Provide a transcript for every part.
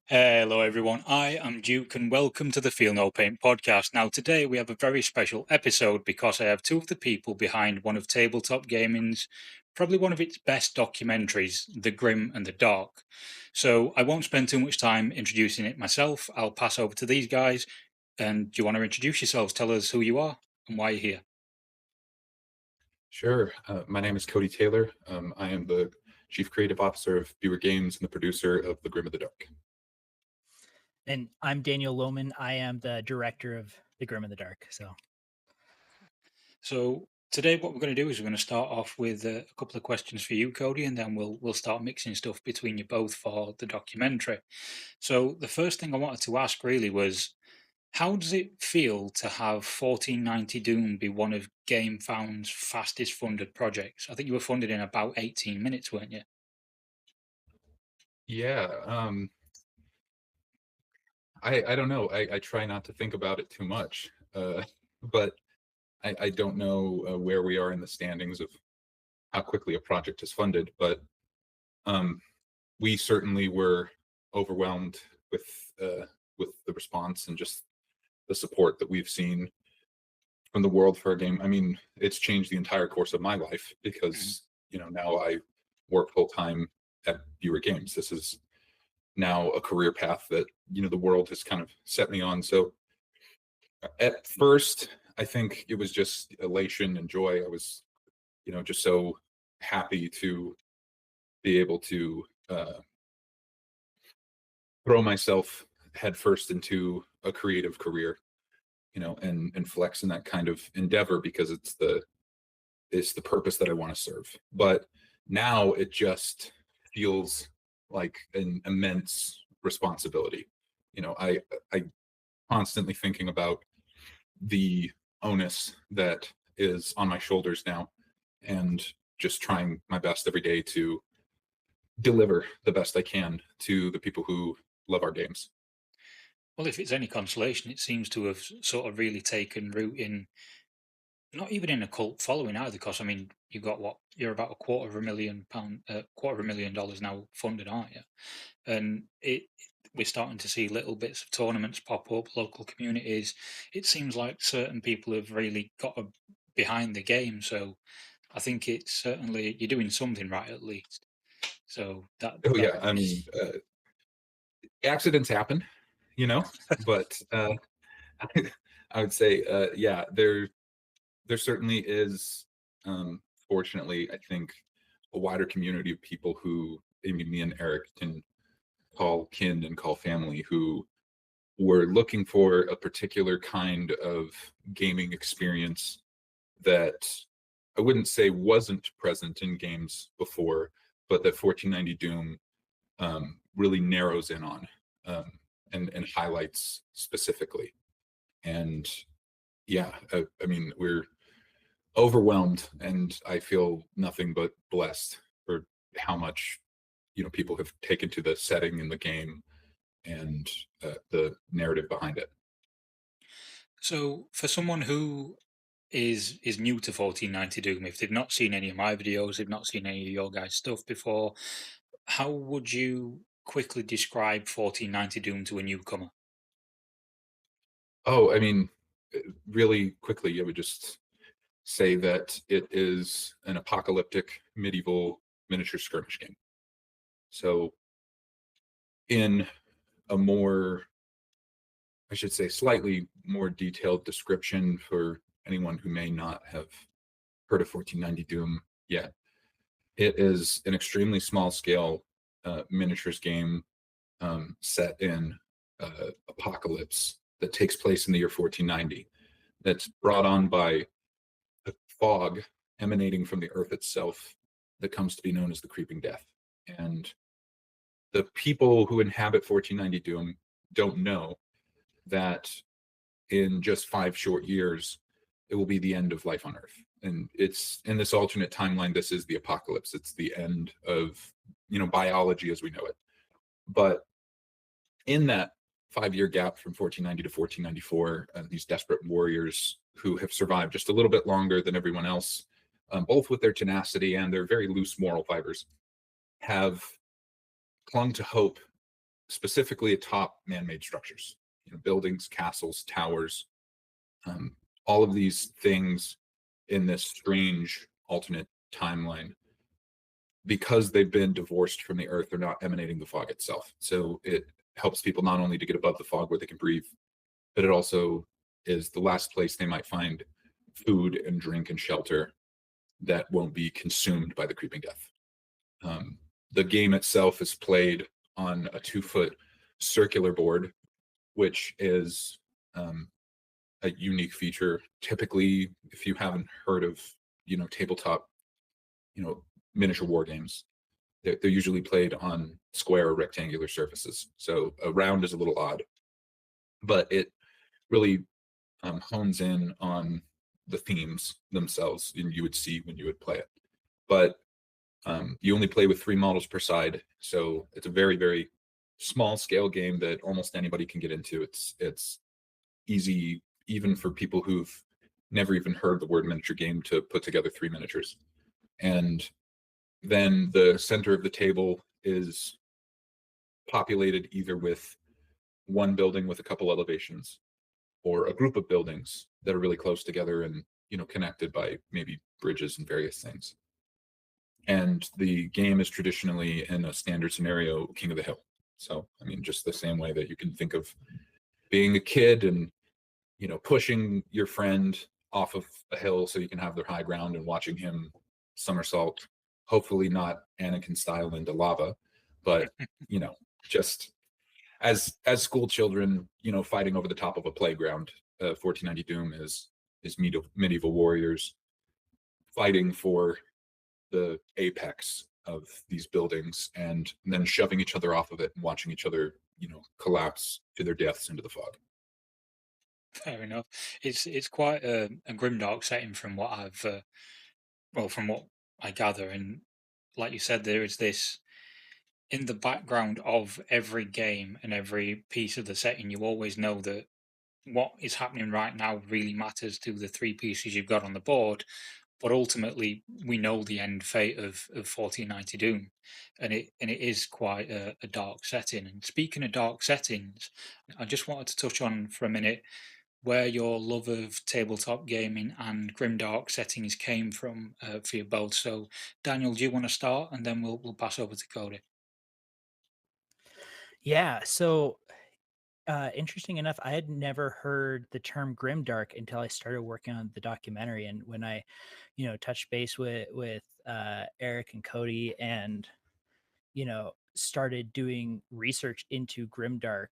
Hello, everyone. I am Duke, and welcome to the FeelNoPaint podcast. Now, today we have a very special episode because I have two of the people behind one of tabletop gaming's probably one of its best documentaries, The Grim and the Dark. So, I won't spend too much time introducing it myself. I'll pass over to these guys. And do you want to introduce yourselves? Tell us who you are and why you're here. Sure. My name is Cody Taylor. I am the Chief Creative Officer of Buer Games and the producer of The Grim of the Dark. And I'm Daniel Lowman. I am the director of The Grim and the Dark. So today, what we're going to do is we're going to start off with a couple of questions for you, Cody, and then we'll start mixing stuff between you both for the documentary. So the first thing I wanted to ask really was, how does it feel to have 1490 Doom be one of GameFound's fastest funded projects? I think you were funded in about 18 minutes, weren't you? Yeah. I don't know. I try not to think about it too much, but I don't know where we are in the standings of how quickly a project is funded. But we certainly were overwhelmed with the response and just the support that we've seen from the world for our game. I mean, it's changed the entire course of my life because now I work full time at Buer Games. This is now a career path that the world has kind of set me on. So at first, I think it was just elation and joy. I was just so happy to be able to throw myself headfirst into a creative career, and flex in that kind of endeavor because it's the purpose that I want to serve. But now it just feels like an immense responsibility. I constantly thinking about the onus that is on my shoulders now, and just trying my best every day to deliver the best I can to the people who love our games. Well, if it's any consolation, it seems to have sort of really taken root in not even in a cult following either. Because I mean, you've got you're about £250,000, $250,000 now funded, aren't you? And we're starting to see little bits of tournaments pop up, local communities. It seems like certain people have really got behind the game. So I think it's certainly you're doing something right at least. So Oh that yeah, I mean, accidents happen, but I would say, yeah, there certainly is, fortunately, I think, a wider community of people who, I mean, me and Eric can call kin and call family, who were looking for a particular kind of gaming experience that I wouldn't say wasn't present in games before, but that 1490 Doom really narrows in on, and highlights specifically. And yeah, I mean, we're overwhelmed, and I feel nothing but blessed for how much people have taken to the setting in the game and the narrative behind it. So for someone who is new to 1490 Doom, if they've not seen any of my videos, they've not seen any of your guys' stuff before, how would you quickly describe 1490 Doom to a newcomer? Oh, I mean, really quickly, I would just say that it is an apocalyptic medieval miniature skirmish game. So in a more, I should say, slightly more detailed description for anyone who may not have heard of 1490 Doom yet, it is an extremely small scale miniatures game set in apocalypse that takes place in the year 1490, that's brought on by a fog emanating from the earth itself that comes to be known as the Creeping Death. And the people who inhabit 1490 Doom don't know that in just 5 short years, it will be the end of life on Earth. And it's in this alternate timeline, this is the apocalypse. It's the end of, biology as we know it. But in that 5-year gap from 1490 to 1494, these desperate warriors who have survived just a little bit longer than everyone else, both with their tenacity and their very loose moral fibers, have clung to hope specifically atop man-made structures, buildings, castles, towers, all of these things in this strange alternate timeline. Because they've been divorced from the earth, they're not emanating the fog itself. So it helps people not only to get above the fog where they can breathe, but it also is the last place they might find food and drink and shelter that won't be consumed by the creeping death. The game itself is played on a 2-foot circular board, which is a unique feature. Typically, if you haven't heard of, tabletop, miniature war games, they're usually played on square or rectangular surfaces. So a round is a little odd, but it really hones in on the themes themselves, and you would see when you would play it. But you only play with 3 models per side, so it's a very, very small scale game that almost anybody can get into. It's easy even for people who've never even heard the word miniature game to put together 3 miniatures. And then the center of the table is populated either with one building with a couple elevations, or a group of buildings that are really close together and connected by maybe bridges and various things. And the game is traditionally, in a standard scenario, king of the hill. So I mean, just the same way that you can think of being a kid and pushing your friend off of a hill so you can have their high ground, and watching him somersault, hopefully not Anakin style, into lava, but just as school children, fighting over the top of a playground. 1490 Doom is medieval warriors fighting for the apex of these buildings, and then shoving each other off of it and watching each other, collapse to their deaths into the fog. Fair enough. It's quite a grimdark setting from what I've from what I gather, and like you said, there is this in the background of every game and every piece of the setting. You always know that what is happening right now really matters to the 3 pieces you've got on the board, but ultimately we know the end fate of 1490 Doom, and it is quite a dark setting. And speaking of dark settings, I just wanted to touch on for a minute where your love of tabletop gaming and grimdark settings came from for you both. So, Daniel, do you want to start, and then we'll pass over to Cody? Yeah. So, interesting enough, I had never heard the term grimdark until I started working on the documentary. And when I, touched base with Eric and Cody, and started doing research into grimdark,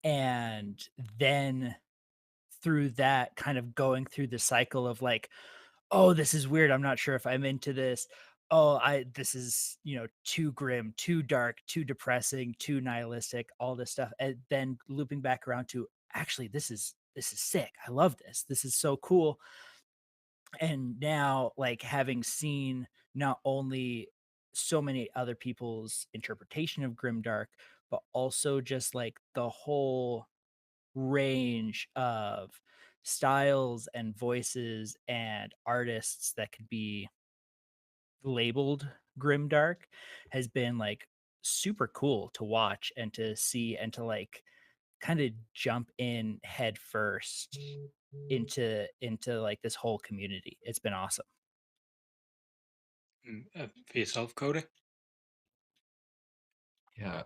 and then through that, kind of going through the cycle of like, oh, this is weird, I'm not sure if I'm into this. Oh, this is, too grim, too dark, too depressing, too nihilistic, all this stuff. And then looping back around to, actually, this is sick. I love this. This is so cool. And now, like, having seen not only so many other people's interpretation of grimdark, but also just like the whole range of styles and voices and artists that could be labeled grimdark, has been like super cool to watch and to see, and to like kind of jump in head first into like this whole community. It's been awesome. For yourself, Cody? Yeah,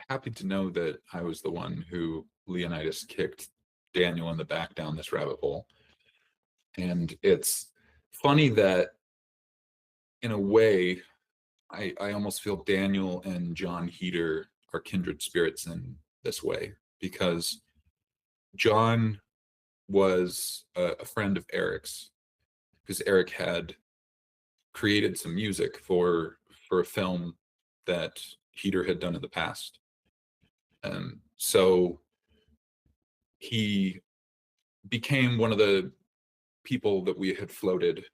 happy to know that I was the one who Leonidas kicked Daniel in the back down this rabbit hole. And it's funny that, in a way, I almost feel Daniel and Jon Heder are kindred spirits in this way, because John was a friend of Eric's, because Eric had created some music for a film that Heder had done in the past. So he became one of the people that we had floated,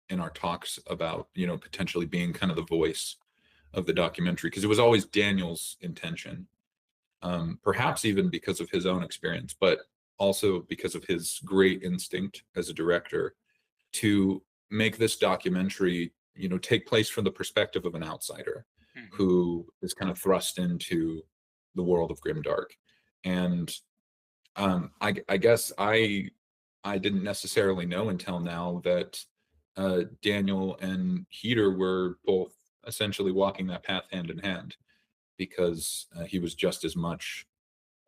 in our talks about, potentially being kind of the voice of the documentary, because it was always Daniel's intention, perhaps even because of his own experience, but also because of his great instinct as a director to make this documentary, take place from the perspective of an outsider. Mhm. who is kind of thrust into the world of Grimdark. And I guess I didn't necessarily know until now that Daniel and Heder were both essentially walking that path hand in hand, because he was just as much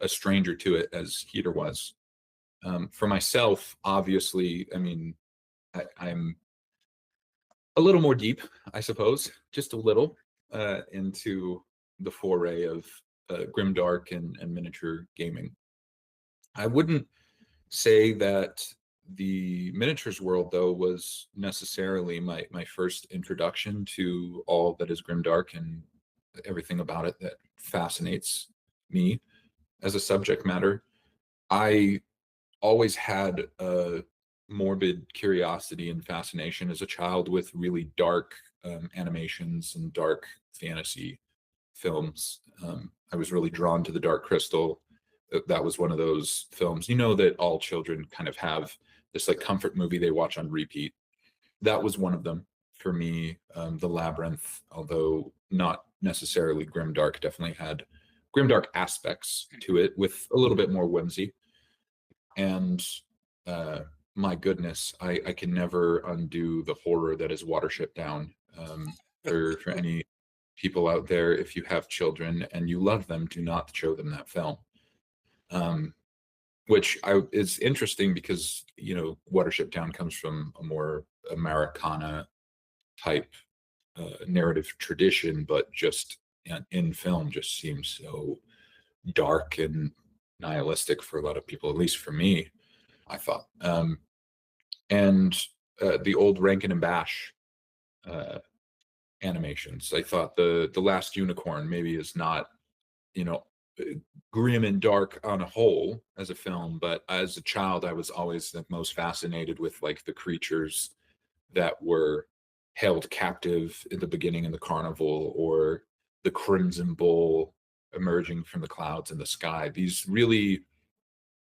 a stranger to it as Heder was. For myself, obviously, I mean, I'm a little more deep, I suppose, just a little, into the foray of grimdark and miniature gaming. I wouldn't say that the miniatures world, though, was necessarily my first introduction to all that is grimdark and everything about it that fascinates me as a subject matter. I always had a morbid curiosity and fascination as a child with really dark animations and dark fantasy films. I was really drawn to The Dark Crystal. That was one of those films, that all children kind of have this like comfort movie they watch on repeat. That was one of them for me. The Labyrinth, although not necessarily grimdark, definitely had grimdark aspects to it with a little bit more whimsy. And uh, my goodness, I can never undo the horror that is Watership Down. For any people out there, if you have children and you love them, do not show them that film. Um, which is interesting because Watership Down comes from a more Americana type narrative tradition, but just in film just seems so dark and nihilistic for a lot of people, at least for me, I thought. And the old Rankin and Bash uh, animations, I thought the Last Unicorn maybe is not, you know, grim and dark on a whole as a film, but as a child, I was always the most fascinated with like the creatures that were held captive in the beginning in the carnival, or the Crimson Bull emerging from the clouds in the sky. These really,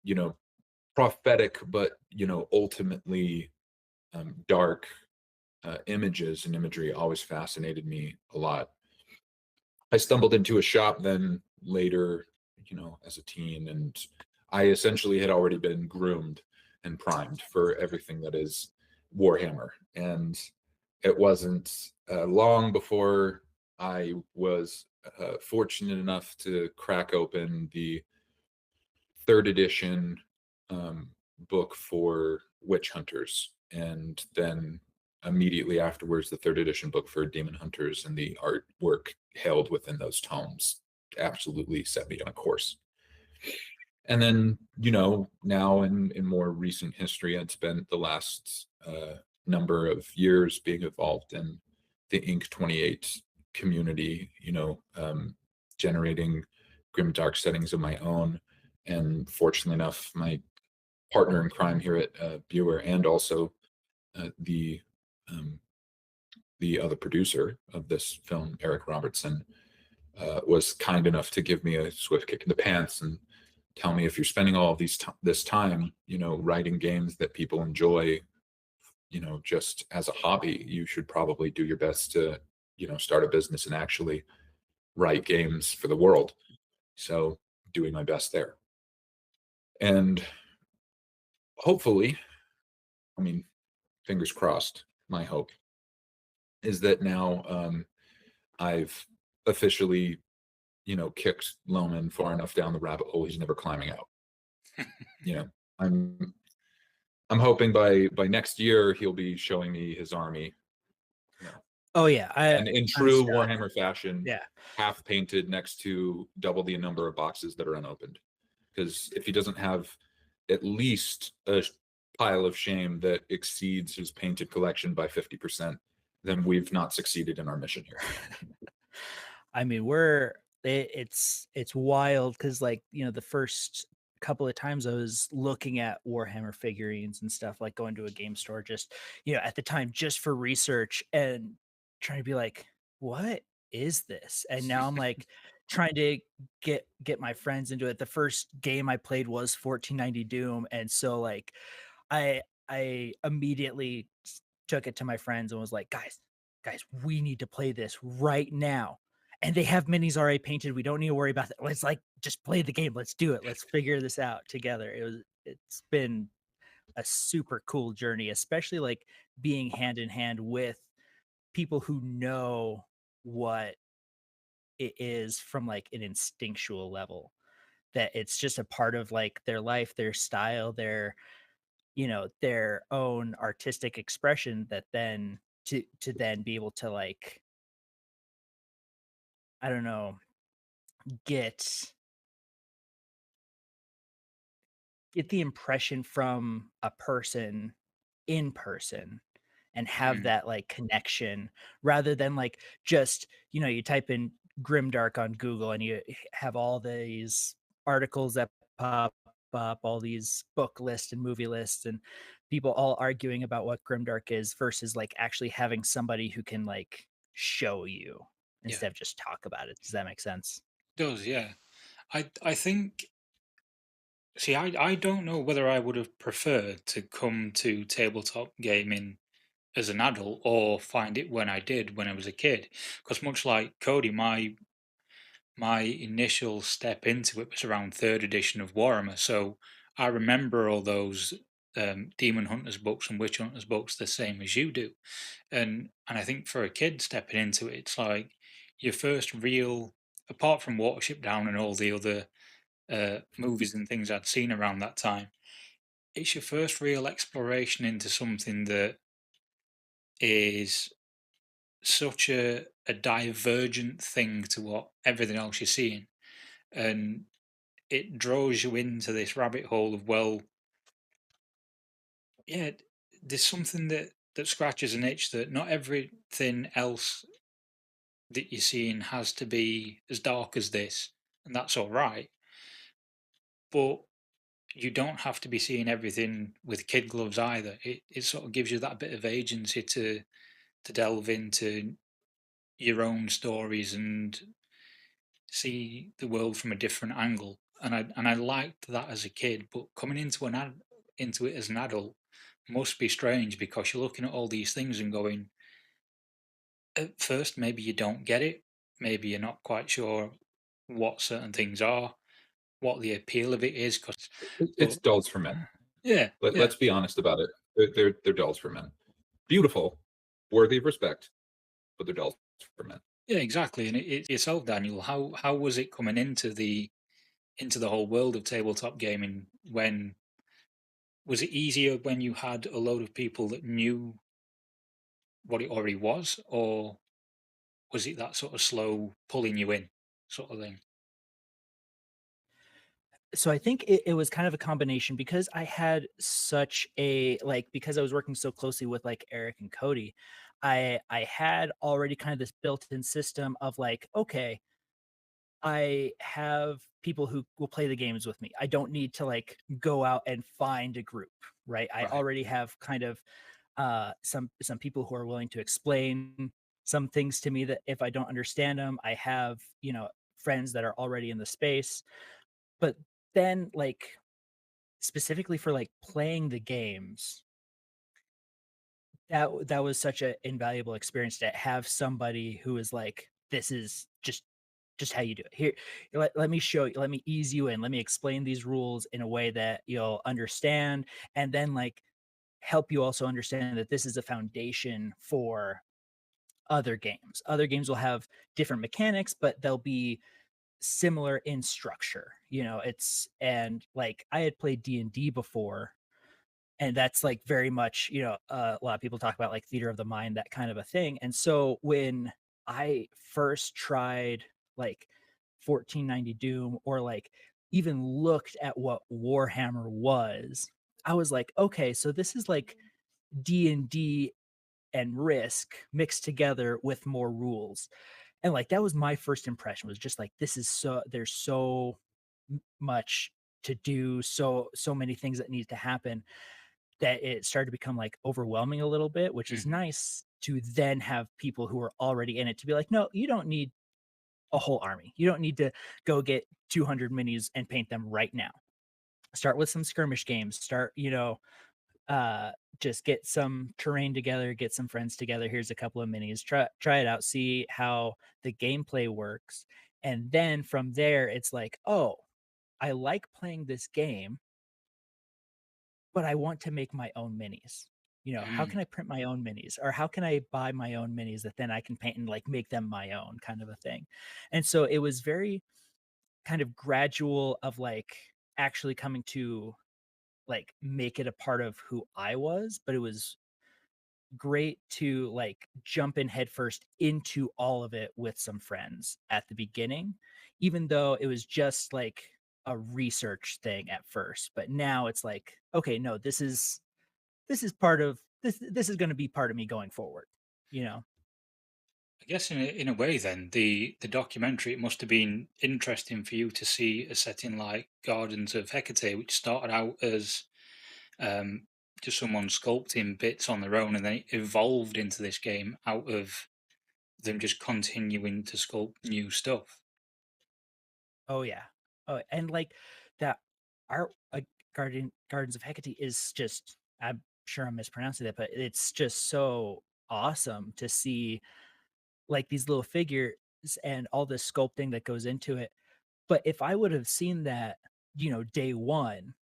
you know, prophetic, but ultimately dark images and imagery always fascinated me a lot. I stumbled into a shop then later, as a teen, and I essentially had already been groomed and primed for everything that is Warhammer. And it wasn't long before I was fortunate enough to crack open the third edition um, book for Witch Hunters, and then immediately afterwards the third edition book for Demon Hunters, and the artwork held within those tomes absolutely set me on a course. And then now in more recent history, I'd spent the last number of years being involved in the Inc. 28 community, generating grim dark settings of my own. And fortunately enough, my partner in crime here at Buer, and also the um, the other producer of this film, Eric Robertson, was kind enough to give me a swift kick in the pants and tell me, if you're spending all of this time, writing games that people enjoy, just as a hobby, you should probably do your best to, start a business and actually write games for the world. So doing my best there. And hopefully, I mean, fingers crossed, my hope is that now I've officially, kicked Lowman far enough down the rabbit hole he's never climbing out. You know, I'm I'm hoping by next year he'll be showing me his army, you know, Oh yeah, and in honest true to God, Warhammer fashion, yeah. half painted next to double the number of boxes that are unopened. Because if he doesn't have at least a pile of shame that exceeds his painted collection by 50%, then we've not succeeded in our mission here. I mean, it's wild because like the first couple of times I was looking at Warhammer figurines and stuff, like going to a game store just at the time just for research and trying to be like, what is this? And now I'm like trying to get my friends into it. The first game I played was 1490 Doom, and so like I immediately took it to my friends and was like, guys, we need to play this right now. and they have minis already painted. We don't need to worry about that. Let's like just play the game. Let's do it. Let's figure this out together. It's been a super cool journey, especially like being hand in hand with people who know what it is from like an instinctual level, that it's just a part of like their life, their style, their, their own artistic expression, that then to then be able to like, I don't know, get get the impression from a person in person and have Mm, that like connection, rather than like just, you type in Grimdark on Google and you have all these articles that pop up, all these book lists and movie lists, and people all arguing about what Grimdark is, versus like actually having somebody who can like show you yeah, instead of just talk about it. Does that make sense? does, yeah. I think, see, I don't know whether I would have preferred to come to tabletop gaming as an adult or find it when I did when I was a kid. Because much like Cody, my initial step into it was around third edition of Warhammer. So I remember all those Demon Hunters books and Witch Hunters books the same as you do. And I think for a kid stepping into it, it's like your first real, apart from Watership Down and all the other movies and things I'd seen around that time, it's your first real exploration into something that is such a divergent thing to what everything else you're seeing. And it draws you into this rabbit hole of, well, yeah, there's something that scratches an itch that not everything else that you're seeing has to be as dark as this, and that's all right. But you don't have to be seeing everything with kid gloves either. It sort of gives you that bit of agency to delve into your own stories and see the world from a different angle. And I liked that as a kid, but coming into it as an adult must be strange because you're looking at all these things and going, at first maybe you don't get it, maybe you're not quite sure what certain things are, what the appeal of it is. It's But dolls for men. yeah, yeah, Let's be honest about it. They're dolls for men. Beautiful, worthy of respect, but they're dolls for men. yeah, exactly. And yourself, Daniel, how was it coming into the whole world of tabletop gaming? When was it easier when you had a load of people that knew what it already was, or was it that sort of slow pulling you in sort of thing? So I think it was kind of a combination, because I had such a like, because I was working so closely with like Eric and Cody, I had already kind of this built-in system of like, okay, I have people who will play the games with me. I don't need to like go out and find a group, right? I Right. already have kind of some people who are willing to explain some things to me, that if I don't understand them, I have, friends that are already in the space. But then like specifically for like playing the games, that was such an invaluable experience to have somebody who is like, this is just how you do it. Here, let me show you, let me ease you in, let me explain these rules in a way that you'll understand, and then like help you also understand that this is a foundation for other games. Other games will have different mechanics, but they'll be similar in structure. It's, and like I had played D&D before, and that's like very much, a lot of people talk about like theater of the mind, that kind of a thing. And so when I first tried like 1490 Doom, or like even looked at what Warhammer was, I was like, okay, so this is like D&D and Risk mixed together with more rules. And like that was my first impression, was just like, this is so, there's so much to do, so many things that need to happen, that it started to become like overwhelming a little bit, which is Hmm. nice to then have people who are already in it to be like, no, you don't need a whole army. You don't need to go get 200 minis and paint them right now. Start with some skirmish games. Start, just get some terrain together, get some friends together. Here's a couple of minis. Try it out, see how the gameplay works. And then from there, it's like, oh, I like playing this game, but I want to make my own minis. You know, how Mm. can I print my own minis, or how can I buy my own minis that then I can paint and like make them my own, kind of a thing. And so it was very kind of gradual of like actually coming to like make it a part of who I was, but it was great to like jump in headfirst into all of it with some friends at the beginning, even though it was just like a research thing at first. But now it's like, okay, no, this is part of this is going to be part of me going forward, you know. I guess in a way, then the documentary, it must have been interesting for you to see a setting like Gardens of Hecate, which started out as um, just someone sculpting bits on their own, and then it evolved into this game out of them just continuing to sculpt new stuff. Oh yeah. Oh, and like that art, Gardens of Hecate is just, I'm sure I'm mispronouncing that, but it's just so awesome to see like these little figures and all this sculpting that goes into it. But if I would have seen that, you know, day one,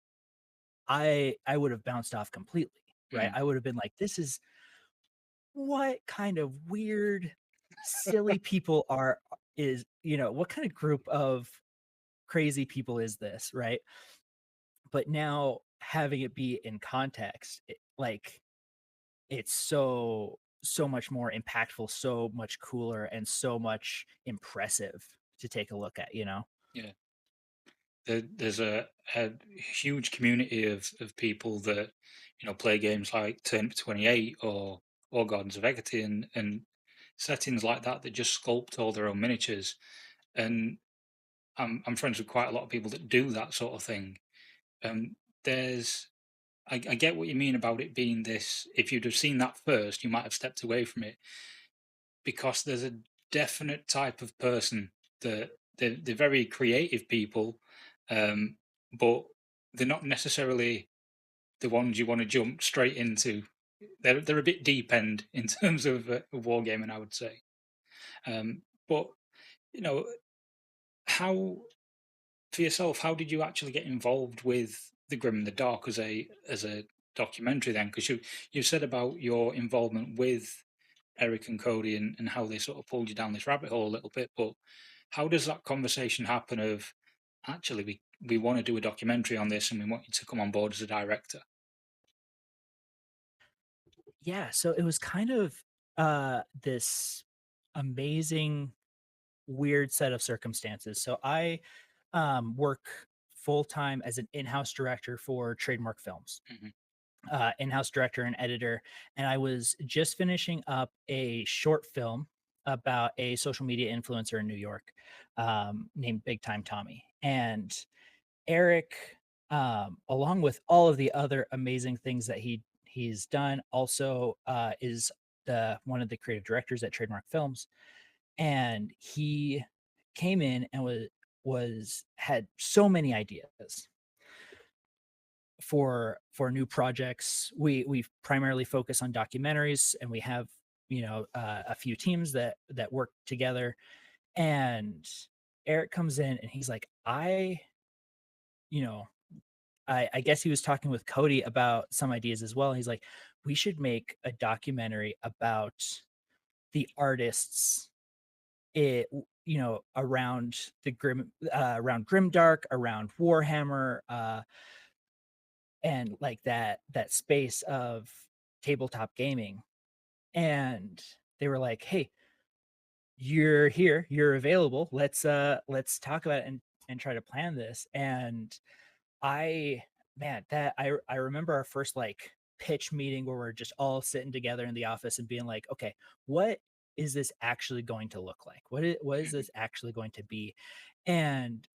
I would have bounced off completely, right? Mm. I would have been like, this is, what kind of weird, silly people are, is, you know, what kind of group of crazy people is this, right? But now having it be in context, like it's so much more impactful, so much cooler, and so much impressive to take a look at, you know. Yeah. There's a huge community of people that play games like Turn 28 or Gardens of Hecate and settings like that that just sculpt all their own miniatures. And I'm friends with quite a lot of people that do that sort of thing. Um, there's I get what you mean about it being this. If you'd have seen that first, you might have stepped away from it because there's a definite type of person that they're very creative people, um, but they're not necessarily the ones you want to jump straight into. They're a bit deep end in terms of wargaming, I would say. But you know, how for yourself, how did you actually get involved with the Grim and the Dark as a documentary then? Because you said about your involvement with Eric and Cody and how they sort of pulled you down this rabbit hole a little bit, but how does that conversation happen of actually we want to do a documentary on this and we want you to come on board as a director? Yeah, so it was kind of this amazing weird set of circumstances. So I work full time as an in-house director for Trademark Films, Hmm. in-house director and editor, and I was just finishing up a short film about a social media influencer in New York, named Big Time Tommy. And Eric, along with all of the other amazing things that he's done, also is the one of the creative directors at Trademark Films, and he came in and was had so many ideas for new projects. We primarily focus on documentaries, and we have, you know, a few teams that work together. And Eric comes in and he's like, you know, I guess he was talking with Cody about some ideas as well. He's like, we should make a documentary about the artists, you know, around the around Grimdark, around Warhammer, and like that space of tabletop gaming. And they were like, hey, you're here, you're available, let's talk about it and try to plan this. And I man, that I remember our first like pitch meeting where we're just all sitting together in the office and being like, okay, what is this actually going to look like? What is Hmm. this actually going to be? And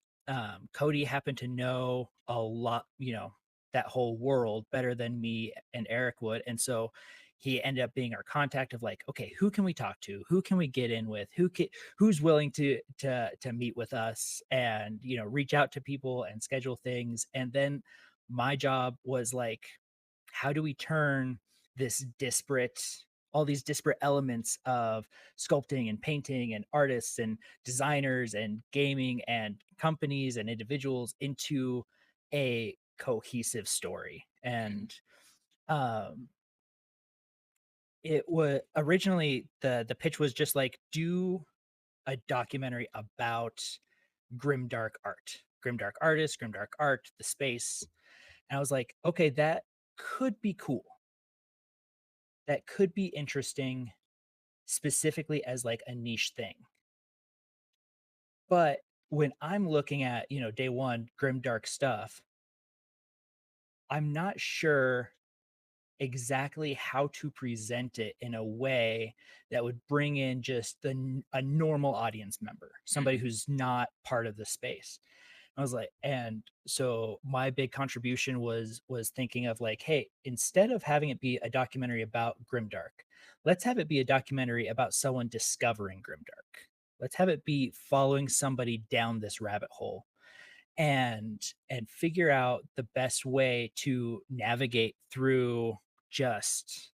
Cody happened to know a lot, you know, that whole world better than me and Eric would. And so he ended up being our contact of like, okay, who can we talk to? Who can we get in with? Who's willing to meet with us, and, you know, reach out to people and schedule things. And then my job was like how do we turn all these disparate elements of sculpting and painting and artists and designers and gaming and companies and individuals into a cohesive story. And um it was originally, the pitch was just like, do a documentary about grimdark art, grimdark artists, grimdark art, the space. And I was like, okay, that could be cool, that could be interesting, specifically as like a niche thing. But when I'm looking at, day one, grimdark stuff, I'm not sure exactly how to present it in a way that would bring in just a normal audience member, somebody Mhm. who's not part of the space. I was like, and so my big contribution was thinking of like, hey, instead of having it be a documentary about grimdark, let's have it be a documentary about someone discovering grimdark. Let's have it be following somebody down this rabbit hole and figure out the best way to navigate through just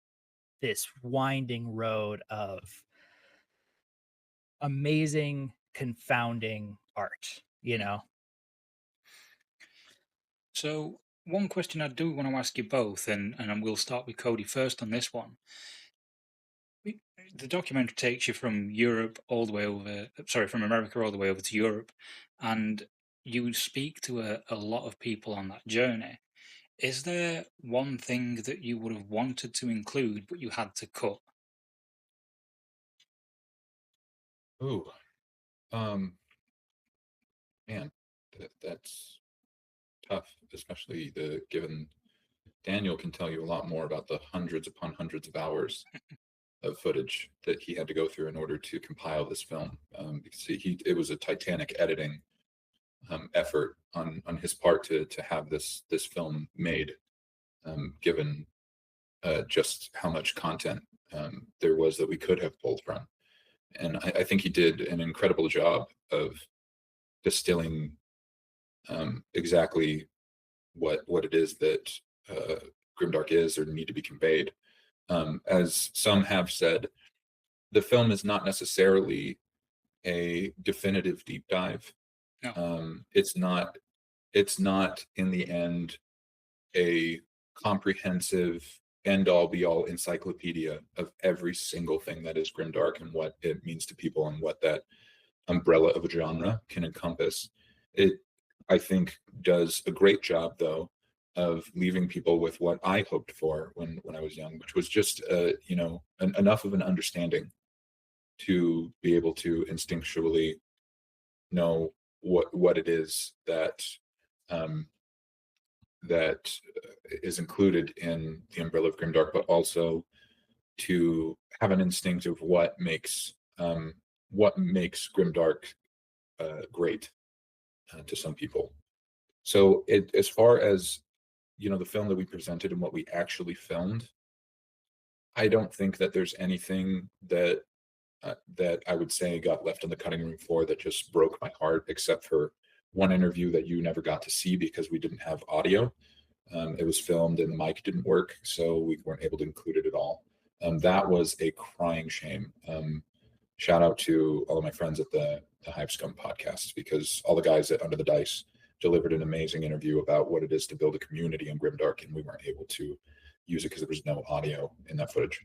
this winding road of amazing, confounding art, you Mm. know? So, one question I do want to ask you both, and we'll start with Cody first on this one. We- The documentary takes you from Europe all the way over, sorry, from America all the way over to Europe, and you speak to a lot of people on that journey. Is there one thing that you would have wanted to include but you had to cut? Ooh, um, man, that's tough, especially given Daniel can tell you a lot more about the hundreds upon hundreds of hours of footage that he had to go through in order to compile this film. Because it was a titanic editing effort on his part to have this film made, given just how much content there was that we could have pulled from. And I think he did an incredible job of distilling exactly what it is that Grimdark is or need to be conveyed. As some have said, the film is not necessarily a definitive deep dive. No. It's not. It's not in the end a comprehensive end all be all encyclopedia of every single thing that is Grimdark and what it means to people and what that umbrella of a genre can encompass. It, I think, does a great job though of leaving people with what I hoped for when I was young, which was just enough of an understanding to be able to instinctually know what it is um, that is included in the umbrella of Grimdark, but also to have an instinct of what makes Grimdark great to some people. So, as far as the film that we presented and what we actually filmed, I don't think that there's anything that I would say got left on the cutting room floor that just broke my heart, except for one interview that you never got to see because we didn't have audio. It was filmed and the mic didn't work, so we weren't able to include it at all. That was a crying shame. Shout out to all of my friends at the Hype Scum podcast, because all the guys at Under the Dice delivered an amazing interview about what it is to build a community in Grimdark, and we weren't able to use it because there was no audio in that footage.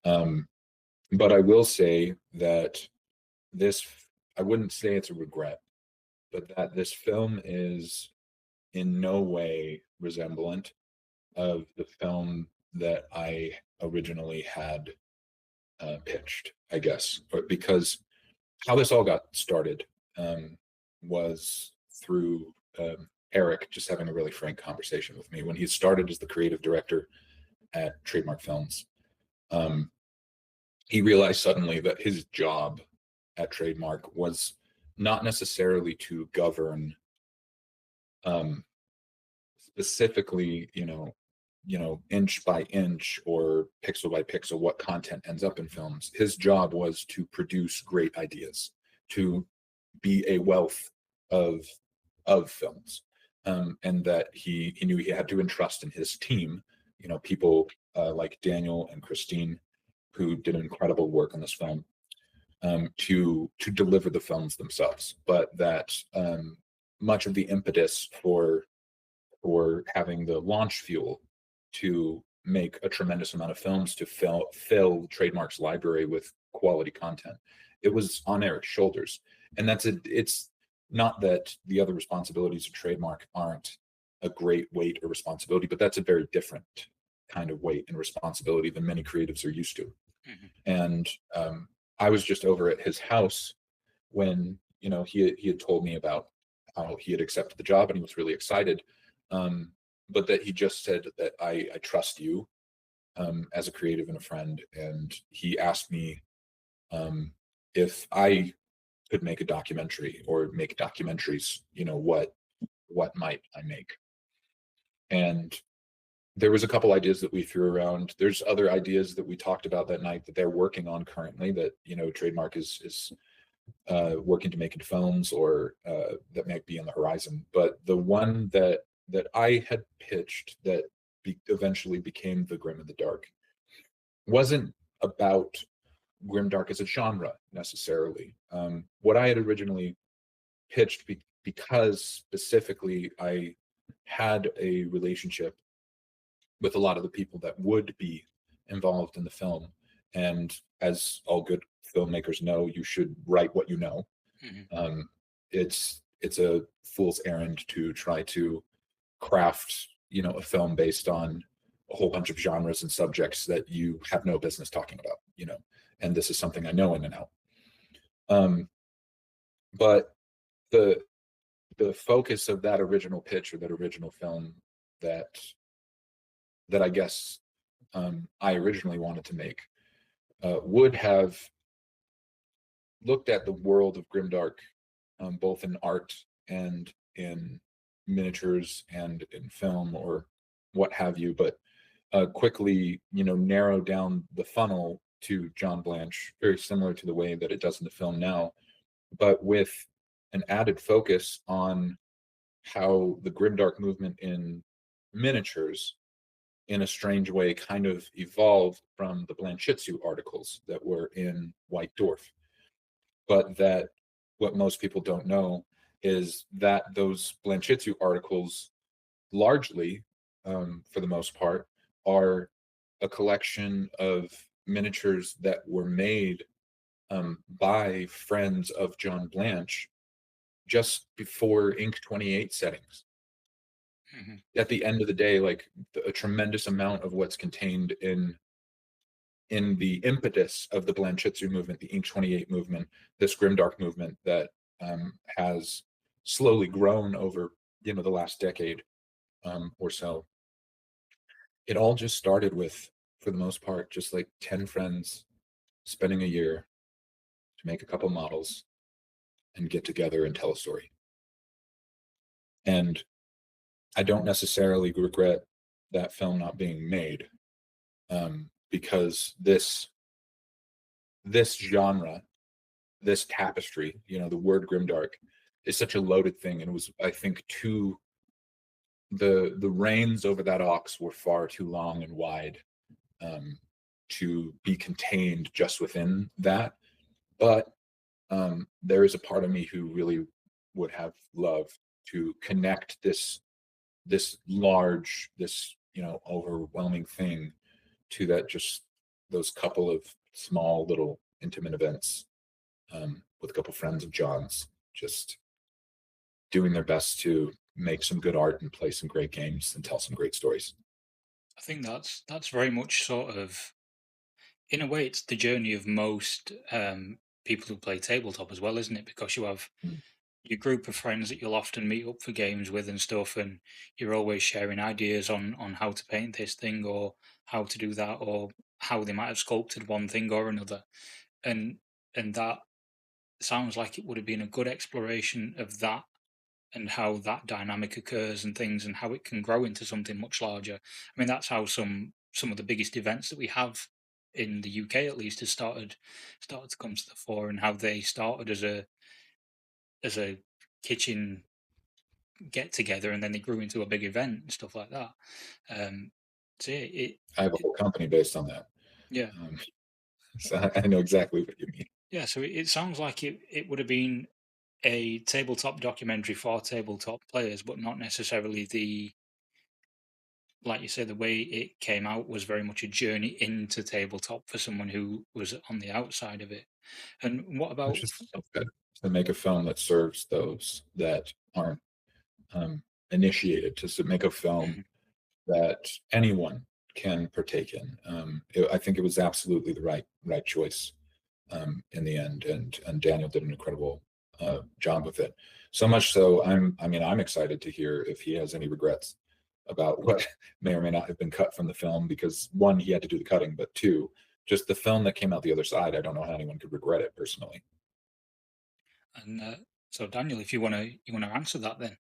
But I will say that I wouldn't say it's a regret, but that this film is in no way resemblant of the film that I originally had pitched, I guess, because how this all got started was through Eric just having a really frank conversation with me when he started as the creative director at Trademark Films. He realized suddenly that his job at Trademark was not necessarily to govern specifically, inch by inch or pixel by pixel what content ends up in films. His job was to produce great ideas, to be a wealth of films, and that he knew he had to entrust in his team people like Daniel and Christine, who did incredible work on this film, to deliver the films themselves, but that much of the impetus for having the launch fuel to make a tremendous amount of films to fill Trademark's library with quality content, it was on Eric's shoulders. And it's not that the other responsibilities of Trademark aren't a great weight or responsibility, but that's a very different kind of weight and responsibility than many creatives are used to. And I was just over at his house when he had told me about how he had accepted the job and he was really excited, but that he just said that I trust you as a creative and a friend, and he asked me if I could make a documentary or make documentaries, what might I make? And there was a couple ideas that we threw around. There's other ideas that we talked about that night that they're working on currently that Trademark is working to make into films, or that might be on the horizon. But the one that I had pitched that eventually became the Grim and the Dark wasn't about Grimdark as a genre necessarily. What I had originally pitched, because specifically I had a relationship with a lot of the people that would be involved in the film. And as all good filmmakers know, you should write what you know. It's a fool's errand to try to craft, a film based on a whole bunch of genres and subjects that you have no business talking about, and this is something I know in and out. But the focus of that original pitch, or that original film that I guess I originally wanted to make, would have looked at the world of Grimdark, both in art and in miniatures and in film or what have you, but quickly, narrow down the funnel to John Blanche, very similar to the way that it does in the film now, but with an added focus on how the Grimdark movement in miniatures, in a strange way, kind of evolved from the Blanchitsu articles that were in White Dwarf. But that what most people don't know is that those Blanchitsu articles largely, for the most part, are a collection of miniatures that were made by friends of John Blanche just before Ink 28 settings. At the end of the day, like, a tremendous amount of what's contained in the impetus of the Blanchitsu movement, the Ink 28 movement, this Grimdark movement that has slowly grown over the last decade or so. It all just started with, for the most part, just like 10 friends spending a year to make a couple models and get together and tell a story. And I don't necessarily regret that film not being made, because this genre, this tapestry, the word Grimdark, is such a loaded thing, and it was, I think, the reins over that ox were far too long and wide to be contained just within that. But there is a part of me who really would have loved to connect this large, overwhelming thing to that, just those couple of small little intimate events with a couple friends of John's, just doing their best to make some good art and play some great games and tell some great stories. I think that's very much sort of, in a way, it's the journey of most people who play tabletop as well, isn't it? Because you have your group of friends that you'll often meet up for games with and stuff, and you're always sharing ideas on how to paint this thing or how to do that, or how they might have sculpted one thing or another. And that sounds like it would have been a good exploration of that, and how that dynamic occurs and things, and how it can grow into something much larger. I mean, that's how some of the biggest events that we have in the UK, at least, has started to come to the fore, and how they started as a kitchen get together, and then they grew into a big event and stuff like that. So I have a whole company based on that. yeah, Um, so I know exactly what you mean. yeah. So it sounds like it would have been a tabletop documentary for tabletop players, but not necessarily the, like you said, the way it came out was very much a journey into tabletop for someone who was on the outside of it. And what Which about? is good to make a film that serves those that aren't initiated, to make a film Mhm. that anyone can partake in. I think it was absolutely the right choice in the end, and Daniel did an incredible job with it. So much so, I'm excited to hear if he has any regrets about what may or may not have been cut from the film, because one, he had to do the cutting, but two, just the film that came out the other side. I don't know how anyone could regret it personally. And so, Daniel, if you want to answer that, then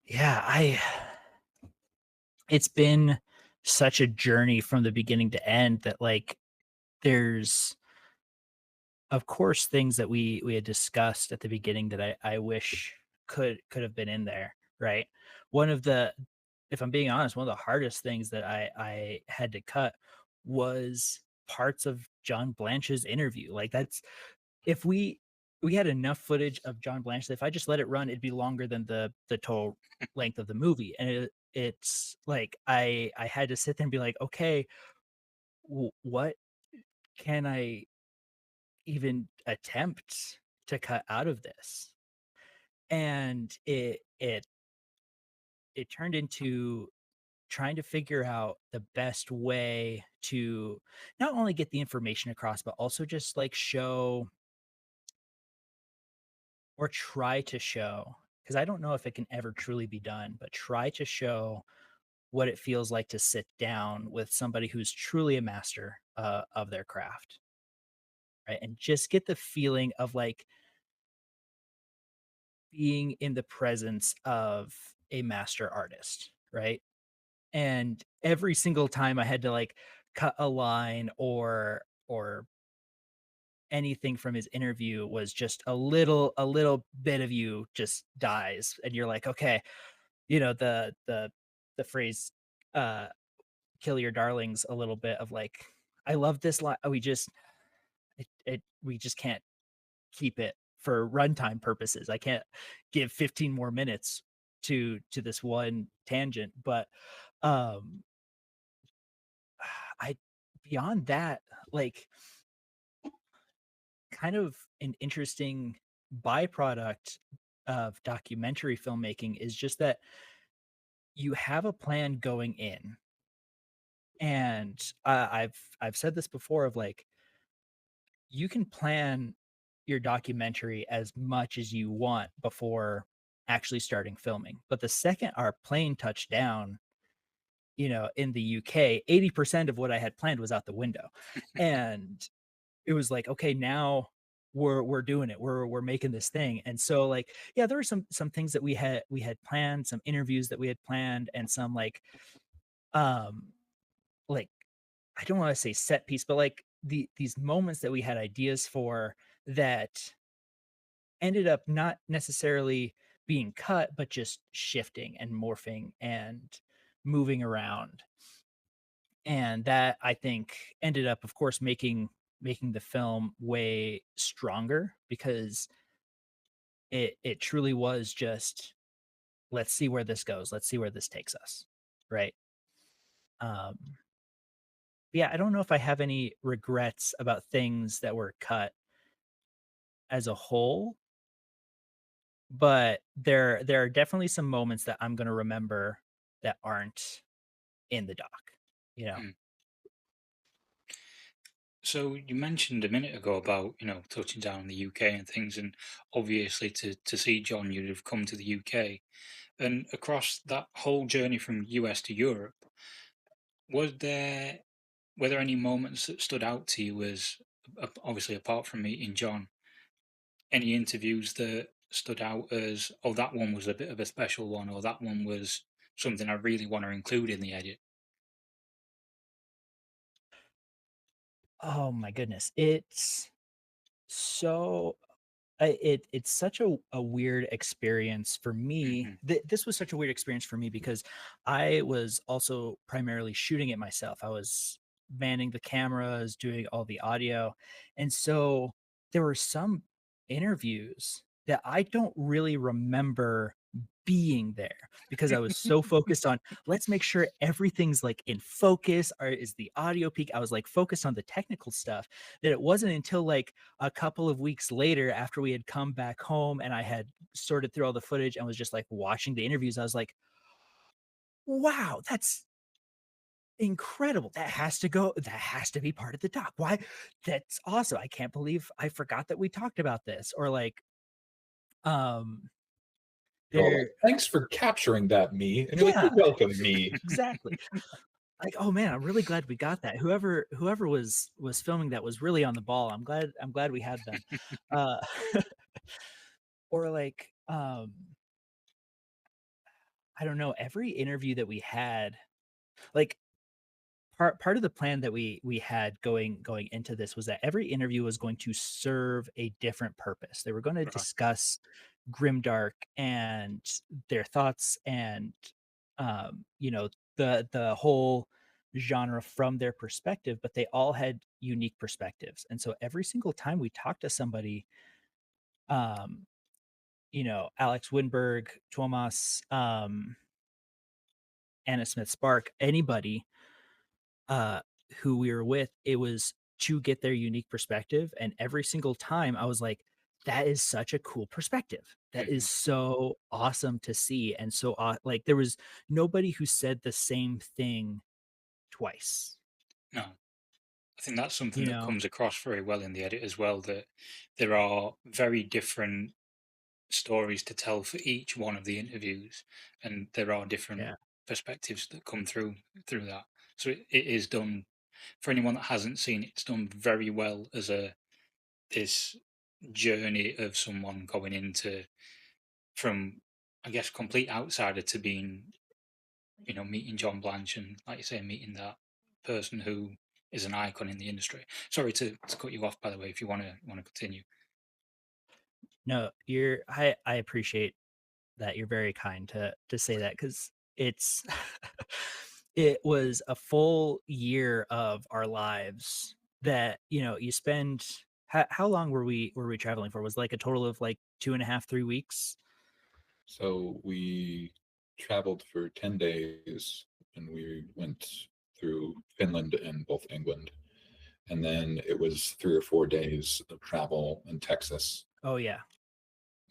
Yeah, I it's been such a journey from the beginning to end that like there's of course things that we had discussed at the beginning that I wish could have been in there, right? One of the if I'm being honest, one of the hardest things that I had to cut was parts of John Blanche's interview. Like that's if we had enough footage of John Blanche that if I just let it run, it'd be longer than the total length of the movie. And it's like I had to sit there and be like, okay, what can I even attempt to cut out of this? And it turned into trying to figure out the best way to not only get the information across, but also just like show or try to show, because I don't know if it can ever truly be done, but try to show what it feels like to sit down with somebody who's truly a master of their craft, right? And just get the feeling of like being in the presence of a master artist, right? And every single time I had to like cut a line or anything from his interview was just a little bit of you just dies and you're like, okay, the phrase uh kill your darlings a little bit of like, I love this line. We just can't keep it for runtime purposes. I can't give 15 more minutes to this one tangent, but um I beyond that, like kind of an interesting byproduct of documentary filmmaking is just that you have a plan going in. And I've said this before of like you can plan your documentary as much as you want before actually starting filming. But the second our plane touched down, in the UK, 80% of what I had planned was out the window. And it was like, okay, now we're doing it. We're making this thing. And so like, yeah, there were some things that we had planned, some interviews that we had planned, and some um like I don't want to say set piece, but like these moments that we had ideas for that ended up not necessarily being cut, but just shifting and morphing and moving around. And that I think ended up, of course, making the film way stronger because it truly was just let's see where this goes. Let's see where this takes us. Right. Um yeah, I don't know if I have any regrets about things that were cut as a whole, but there are definitely some moments that I'm gonna remember that aren't in the doc, you know? mm. So you mentioned a minute ago about touching down in the UK and things, and obviously to see John, you'd have come to the UK, and across that whole journey from US to Europe, was there were there any moments that stood out to you as obviously apart from meeting John, any interviews that stood out as, oh, that one was a bit of a special one, or that one was something I really want to include in the edit? Oh my goodness. It's so it's such a weird experience for me. Hmm. This was such a weird experience for me because I was also primarily shooting it myself. I was manning the cameras, doing all the audio. And so there were some interviews that I don't really remember being there because I was so focused on let's make sure everything's like in focus, or is the audio peak. I was like focused on the technical stuff that it wasn't until like a couple of weeks later after we had come back home and I had sorted through all the footage and was just like watching the interviews. I was like, wow, that's incredible. That has to go. That has to be part of the doc. Why? That's awesome. I can't believe I forgot that we talked about this. Or like, um, You're all like, there, thanks for capturing that, me. And you're like, yeah, you're welcome, me. exactly. Like, oh man, I'm really glad we got that. Whoever was filming that was really on the ball. I'm glad we had them. Uh, or like, I don't know, every interview that we had, like part of the plan that we had going into this was that every interview was going to serve a different purpose. They were going to Right. discuss Grimdark and their thoughts and the whole genre from their perspective, but they all had unique perspectives. And so every single time we talked to somebody, um, Alex Winberg, Thomas, Anna Smith Spark, anybody uh, who we were with, it was to get their unique perspective. And every single time I was like, that is such a cool perspective. That is Hmm. so awesome to see. And so, like, there was nobody who said the same thing twice, No, I think that's something you that know? comes across very well in the edit as well. That there are very different stories to tell for each one of the interviews, and there are different Yeah. perspectives that come through that. So it is done for anyone that hasn't seen it. It's done very well as a this journey of someone going into from, I guess, complete outsider to being, meeting John Blanche and, like you say, meeting that person who is an icon in the industry. Sorry to cut you off, by the way, if you want to continue. No, I appreciate that. You're very kind to say that because it's it was a full year of our lives that you spend. How long were we traveling for? Was it like a total of like 2.5 3 weeks? So we traveled for 10 days and we went through Finland and both England. And then it was 3 or 4 days of travel in Texas. Oh yeah.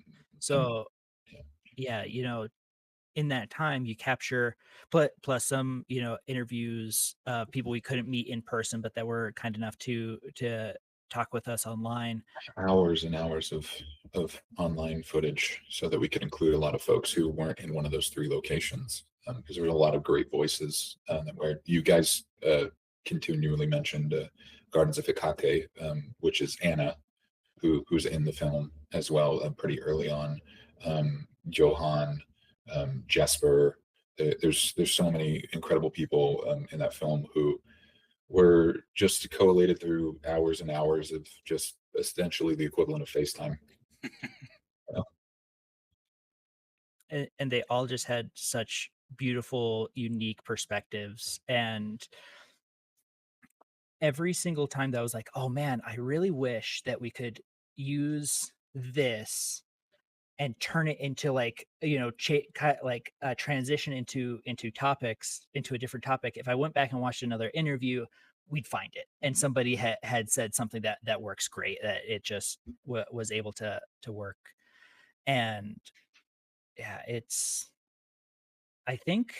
And So yeah, yeah, in that time you capture plus some interviews, people we couldn't meet in person but that were kind enough to talk with us online. hours and hours of online footage so that we could include a lot of folks who weren't in one of those three locations. Because there were a lot of great voices where you guys continually mentioned Gardens of Hecate, which is Anna, who's in the film as well, pretty early on. Johan, Jesper. There's so many incredible people in that film who were just collated through hours and hours of just essentially the equivalent of FaceTime. You know? And they all just had such beautiful unique perspectives, and every single time that I was like, oh man, I really wish that we could use this and turn it into like transition into topics, into a different topic. If I went back and watched another interview, we'd find it, and somebody had said something that works great, that it just was able to work. And yeah, it's, I think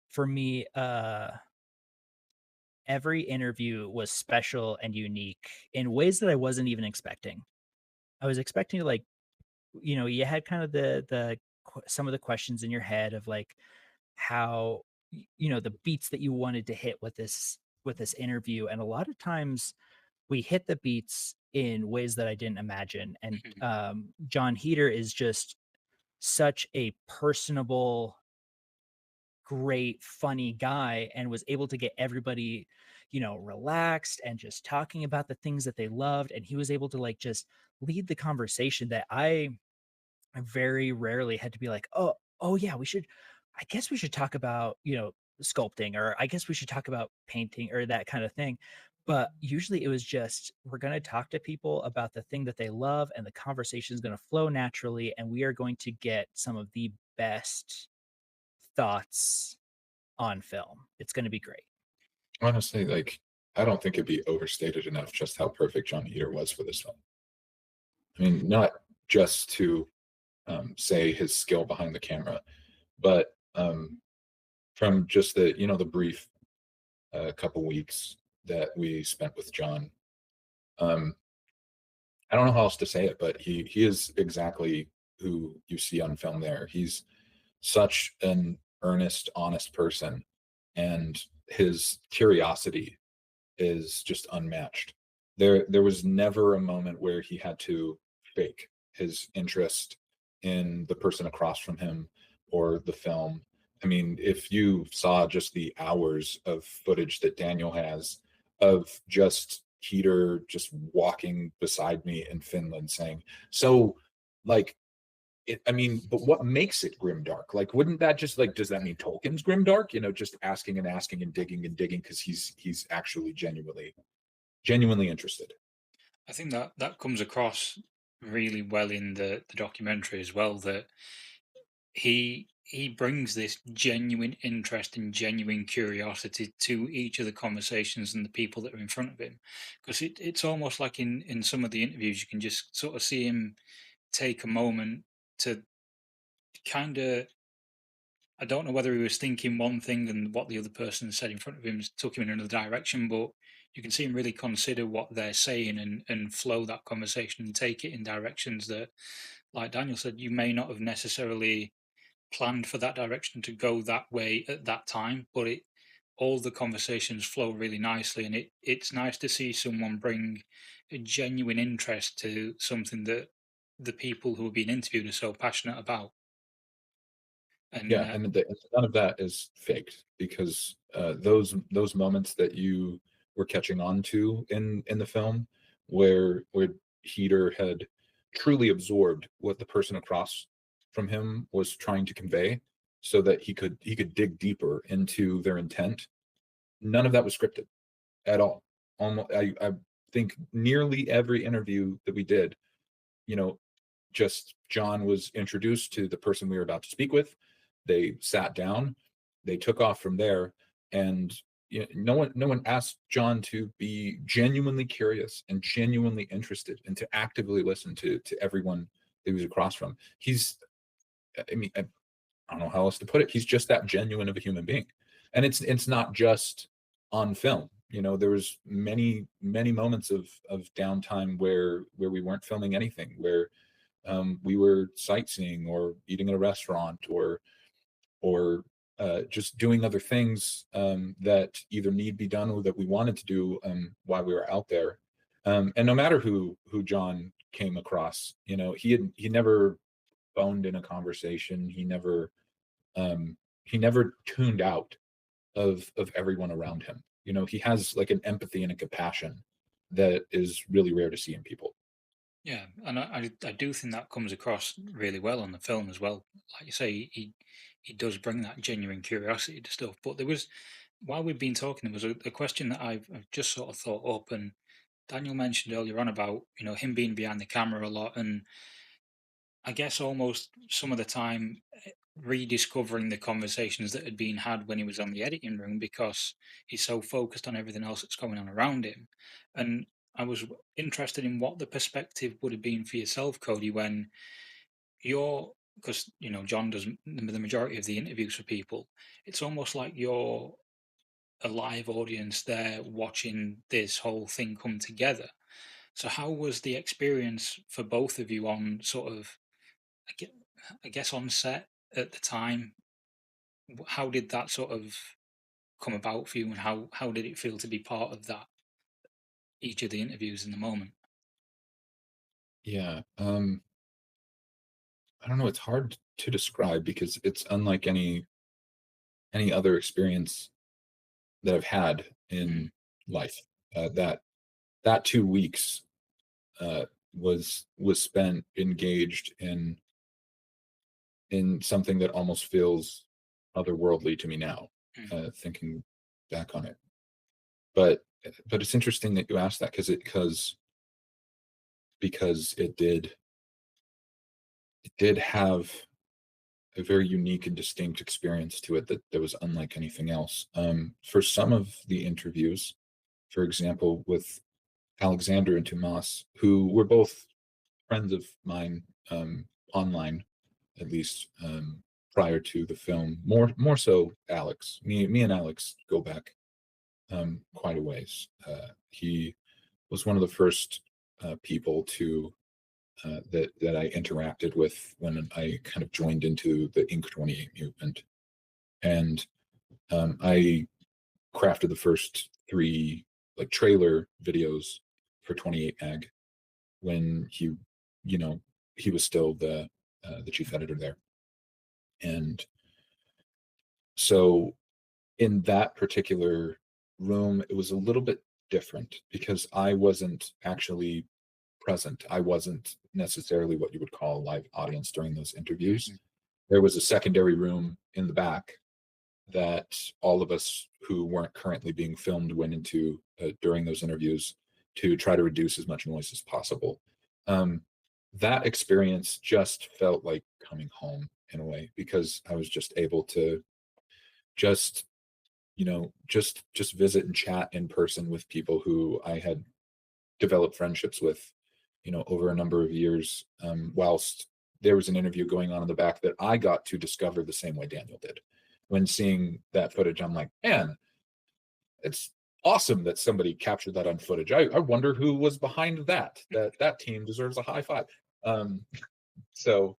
for me, every interview was special and unique in ways that I wasn't even expecting. I was expecting like, you had kind of some of the questions in your head of like how the beats that you wanted to hit with this interview, and a lot of times we hit the beats in ways that I didn't imagine. And Mhm. Jon Heder is just such a personable, great, funny guy, and was able to get everybody, relaxed and just talking about the things that they loved. And he was able to like just lead the conversation that I very rarely had to be like, oh yeah, I guess we should talk about, sculpting, or I guess we should talk about painting or that kind of thing. But usually it was just, we're going to talk to people about the thing that they love, and the conversation is going to flow naturally, and we are going to get some of the best thoughts on film. It's going to be great. Honestly, like, I don't think it'd be overstated enough just how perfect Jon Heder was for this film. I mean, not just to say his skill behind the camera, but from just the brief couple weeks that we spent with John, um, I don't know how else to say it, but he is exactly who you see on film there. He's such an earnest, honest person, and his curiosity is just unmatched. There was never a moment where he had to fake his interest in the person across from him or the film. I mean, if you saw just the hours of footage that Daniel has of just Peter just walking beside me in Finland saying, so like I mean, but what makes it grimdark? Like, wouldn't that just like, does that mean Tolkien's grimdark? Just asking and asking and digging because he's actually genuinely interested. I think that comes across really well in the documentary as well, that he brings this genuine interest and genuine curiosity to each of the conversations and the people that are in front of him, because it's almost like in some of the interviews you can just sort of see him take a moment to kind of, I don't know whether he was thinking one thing and what the other person said in front of him took him in another direction, but you can see him really consider what they're saying and flow that conversation and take it in directions that, like Daniel said, you may not have necessarily planned for that direction to go that way at that time, but all the conversations flow really nicely, and it's nice to see someone bring a genuine interest to something that the people who are being interviewed are so passionate about. And Yeah, and none of that is faked because those moments that you were catching on to in the film, where Heater had truly absorbed what the person across from him was trying to convey, so that he could dig deeper into their intent. None of that was scripted at all. Almost, I think nearly every interview that we did, you know, just John was introduced to the person we were about to speak with. They sat down, they took off from there, and no one asked John to be genuinely curious and genuinely interested and to actively listen to everyone that he was across from. I mean, I don't know how else to put it. He's just that genuine of a human being, and it's not just on film. There was many moments of downtime where we weren't filming anything, where we were sightseeing or eating at a restaurant or just doing other things that either need be done or that we wanted to do while we were out there. And no matter who John came across, he never boned in a conversation. He never tuned out of everyone around him. He has like an empathy and a compassion that is really rare to see in people. yeah, and I do think that comes across really well on the film as well. Like you say, he does bring that genuine curiosity to stuff. But there was, while we've been talking, there was a question that I've just sort of thought up, and Daniel mentioned earlier on about him being behind the camera a lot, and I guess almost some of the time rediscovering the conversations that had been had when he was on the editing room, because he's so focused on everything else that's going on around him. And I was interested in what the perspective would have been for yourself, Cody, when you're, because John does the majority of the interviews for people. It's almost like you're a live audience there watching this whole thing come together. So how was the experience for both of you on sort of, I gue- I guess, on set at the time? How did that sort of come about for you, and how did it feel to be part of that, each of the interviews in the moment? Yeah. I don't know. It's hard to describe because it's unlike any other experience that I've had Mm, in life. That 2 weeks, uh, was spent engaged in something that almost feels otherworldly to me now, thinking back on it. But it's interesting that you asked that, because it did have a very unique and distinct experience to it that was unlike anything else. For some of the interviews, for example, with Alexander and Tomas, who were both friends of mine, online, at least, prior to the film. More so Alex. Me and Alex go back quite a ways. He was one of the first people to that I interacted with when I kind of joined into the Inc. 28 movement, and I crafted the first 3 like trailer videos for 28 Mag when he was still the chief editor there. And so in that particular room, it was a little bit different because I wasn't actually present. I wasn't necessarily what you would call a live audience during those interviews. There was a secondary room in the back that all of us who weren't currently being filmed went into during those interviews to try to reduce as much noise as possible. That experience just felt like coming home in a way, because I was just able to just visit and chat in person with people who I had developed friendships with, over a number of years, whilst there was an interview going on in the back that I got to discover the same way Daniel did. When seeing that footage, I'm like, man, it's awesome that somebody captured that on footage. I wonder who was behind that. That team deserves a high five. So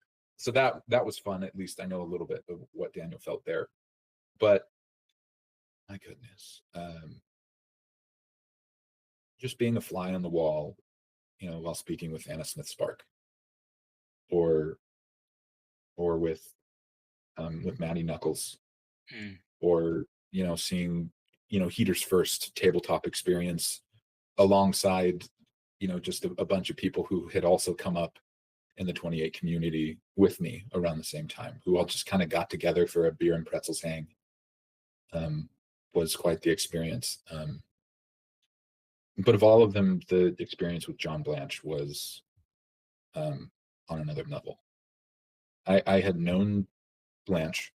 that was fun. At least I know a little bit of what Daniel felt there. But my goodness, just being a fly on the wall, while speaking with Anna Smith Spark, or with Maddie Knuckles, or seeing Heder's first tabletop experience alongside just a bunch of people who had also come up in the 28 community with me around the same time, who all just kind of got together for a beer and pretzels hang, was quite the experience. But of all of them, the experience with John Blanche was on another level. I had known Blanche.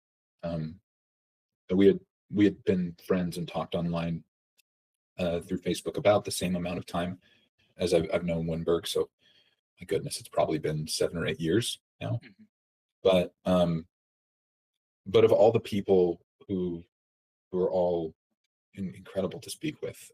We had been friends and talked online through Facebook about the same amount of time as I've known Winberg. So my goodness, it's probably been 7 or 8 years now. But of all the people who are all incredible to speak with,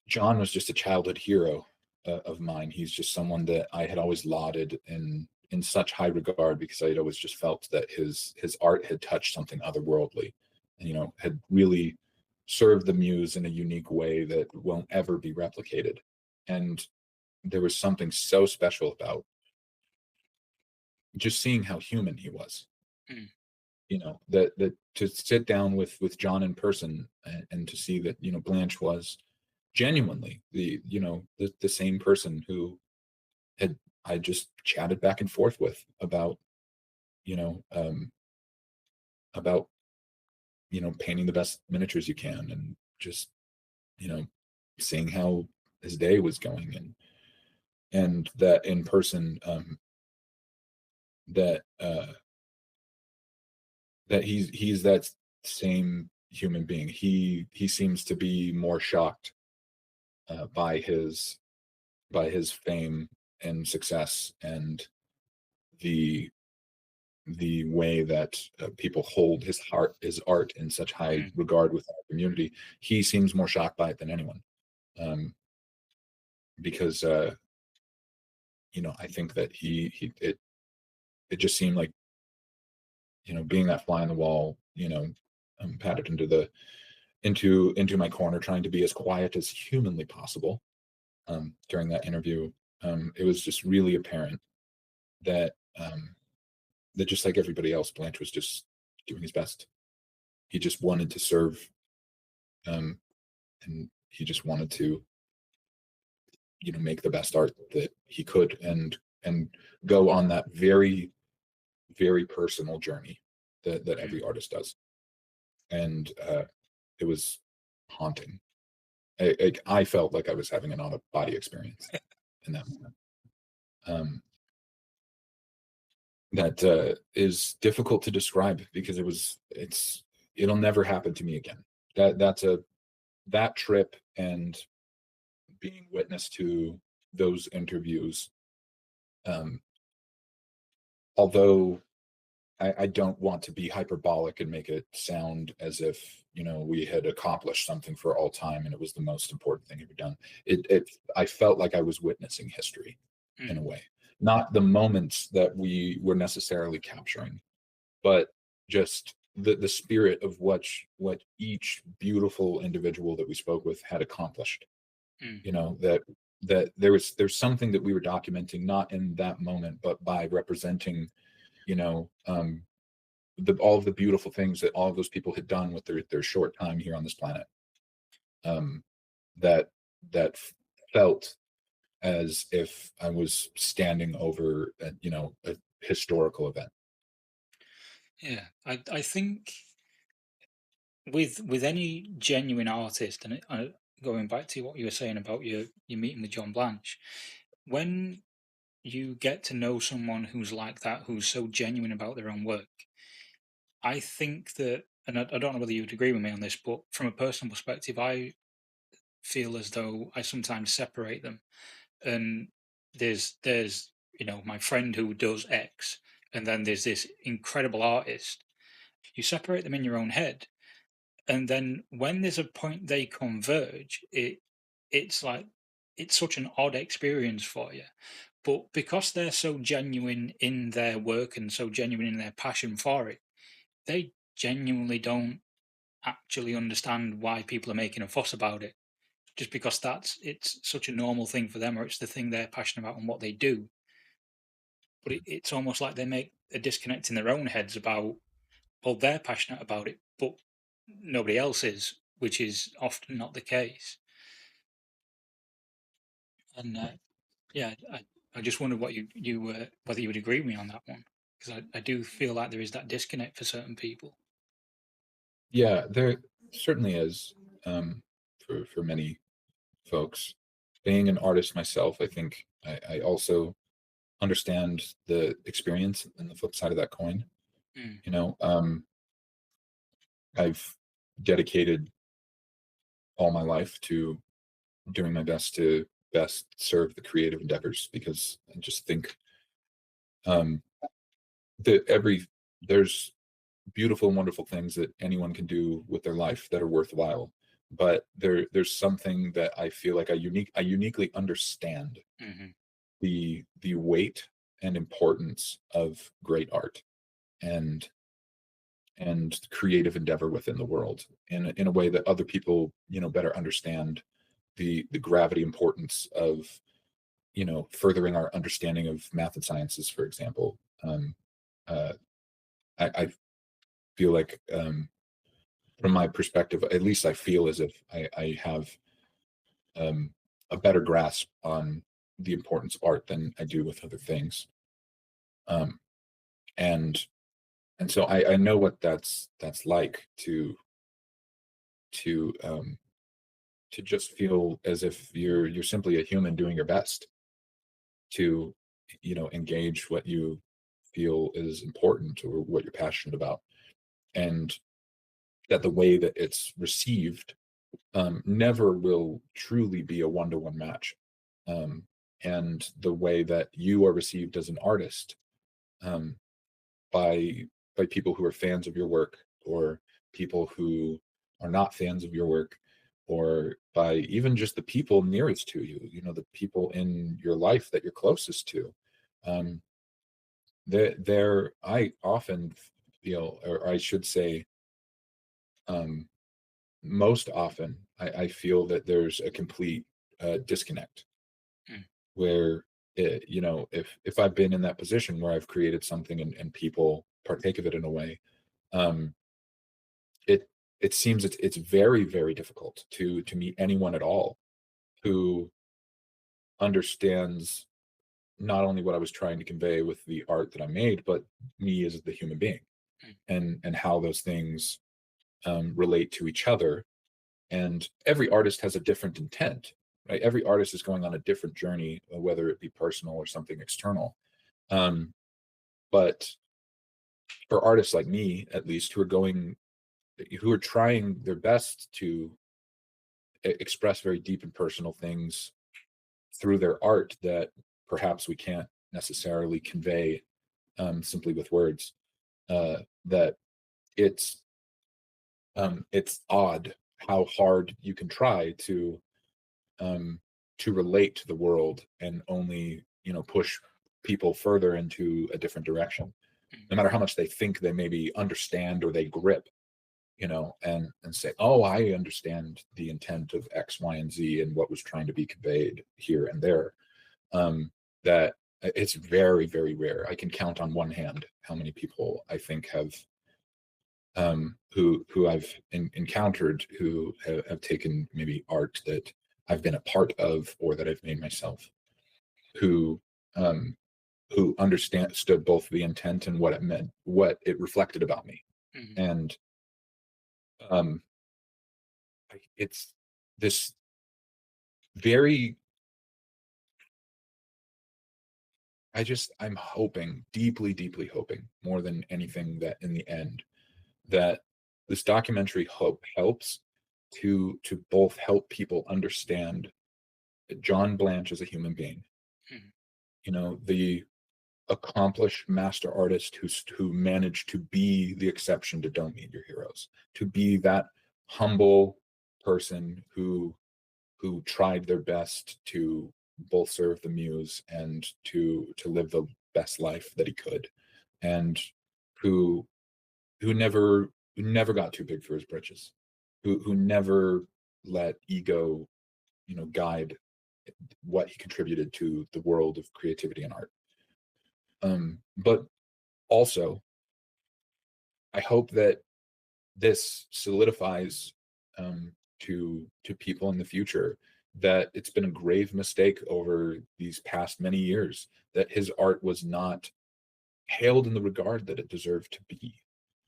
John was just a childhood hero of mine. He's just someone that I had always lauded in such high regard, because I had always just felt that his art had touched something otherworldly, and had really served the muse in a unique way that won't ever be replicated. And there was something so special about just seeing how human he was. That to sit down with John in person and to see that Blanche was genuinely the same person who I just chatted back and forth with about painting the best miniatures you can, and just seeing how his day was going, and that in person, that he's that same human being. He seems to be more shocked by his fame and success, and the way that people hold his art in such high regard with our community. He seems more shocked by it than anyone, because I think that it just seemed like being that fly on the wall, patted into my corner, trying to be as quiet as humanly possible during that interview. It was just really apparent that that just like everybody else, Blanche was just doing his best. He just wanted to serve, and he just wanted to make the best art that he could, and go on that very, very personal journey that every artist does. And it was haunting. I felt like I was having an out-of-body experience in that moment. That is difficult to describe, because it'll never happen to me again. That trip and being witness to those interviews, although I don't want to be hyperbolic and make it sound as if we had accomplished something for all time and it was the most important thing ever done. I felt like I was witnessing history in a way, not the moments that we were necessarily capturing, but just the spirit of what each beautiful individual that we spoke with had accomplished. That there's something that we were documenting, not in that moment, but by representing all of the beautiful things that all of those people had done with their short time here on this planet. That felt as if I was standing over a historical event. Yeah, I think with any genuine artist, and going back to what you were saying about your meeting with John Blanche, when you get to know someone who's like that, who's so genuine about their own work, I think that, and I don't know whether you would agree with me on this, but from a personal perspective, I feel as though I sometimes separate them. And there's my friend who does X, and then there's this incredible artist. You separate them in your own head, and then when there's a point they converge, it's like it's such an odd experience for you. But because they're so genuine in their work and so genuine in their passion for it, they genuinely don't actually understand why people are making a fuss about it. Just because it's such a normal thing for them, or it's the thing they're passionate about and what they do. But it's almost like they make a disconnect in their own heads about, well, they're passionate about it, but nobody else is, which is often not the case. And yeah, I just wondered what whether you would agree with me on that one, because I do feel like there is that disconnect for certain people. Yeah, there certainly is, for many folks. Being an artist myself, I think I also understand the experience and the flip side of that coin. I've dedicated all my life to doing my best to best serve the creative endeavors, because I just think that there's beautiful and wonderful things that anyone can do with their life that are worthwhile, but there's something that I feel like I uniquely understand the weight and importance of great art and creative endeavor within the world, in a way that other people better understand the gravity importance of furthering our understanding of math and sciences, for example. uh, I feel like, from my perspective, at least I feel as if I have a better grasp on the importance of art than I do with other things. Um, and so I know what that's like to just feel as if you're simply a human doing your best to engage what you feel is important or what you're passionate about, and that the way that it's received never will truly be a one-to-one match. And the way that you are received as an artist, um, by people who are fans of your work, or people who are not fans of your work, or by even just the people nearest to you, the people in your life that you're closest to. um, I often feel, or I should say, um, most often I feel that there's a complete disconnect, Mm. where if I've been in that position where I've created something and people partake of it in a way, um, it seems it's very, very difficult to meet anyone at all who understands not only what I was trying to convey with the art that I made, but me as the human being, and how those things relate to each other. And every artist has a different intent, right? Every artist is going on a different journey, whether it be personal or something external. But for artists like me, at least, who are trying their best to express very deep and personal things through their art that perhaps we can't necessarily convey simply with words, that it's odd how hard you can try to relate to the world and only push people further into a different direction, no matter how much they think they maybe understand or they grip, and say, oh, I understand the intent of X, Y, and Z and what was trying to be conveyed here and there. That it's very, very rare. I can count on one hand how many people I think have who I've encountered who have taken maybe art that I've been a part of or that I've made myself, who understood both the intent and what it meant, what it reflected about me. And it's this very, I'm hoping, deeply, deeply hoping, more than anything, that in the end, that this documentary helps to both help people understand John Blanche as a human being, the accomplished master artist who managed to be the exception to don't meet your heroes, to be that humble person who tried their best to both serve the muse and to live the best life that he could, and who never got too big for his britches, who never let ego guide what he contributed to the world of creativity and art. But also, I hope that this solidifies to people in the future that it's been a grave mistake over these past many years that his art was not hailed in the regard that it deserved to be.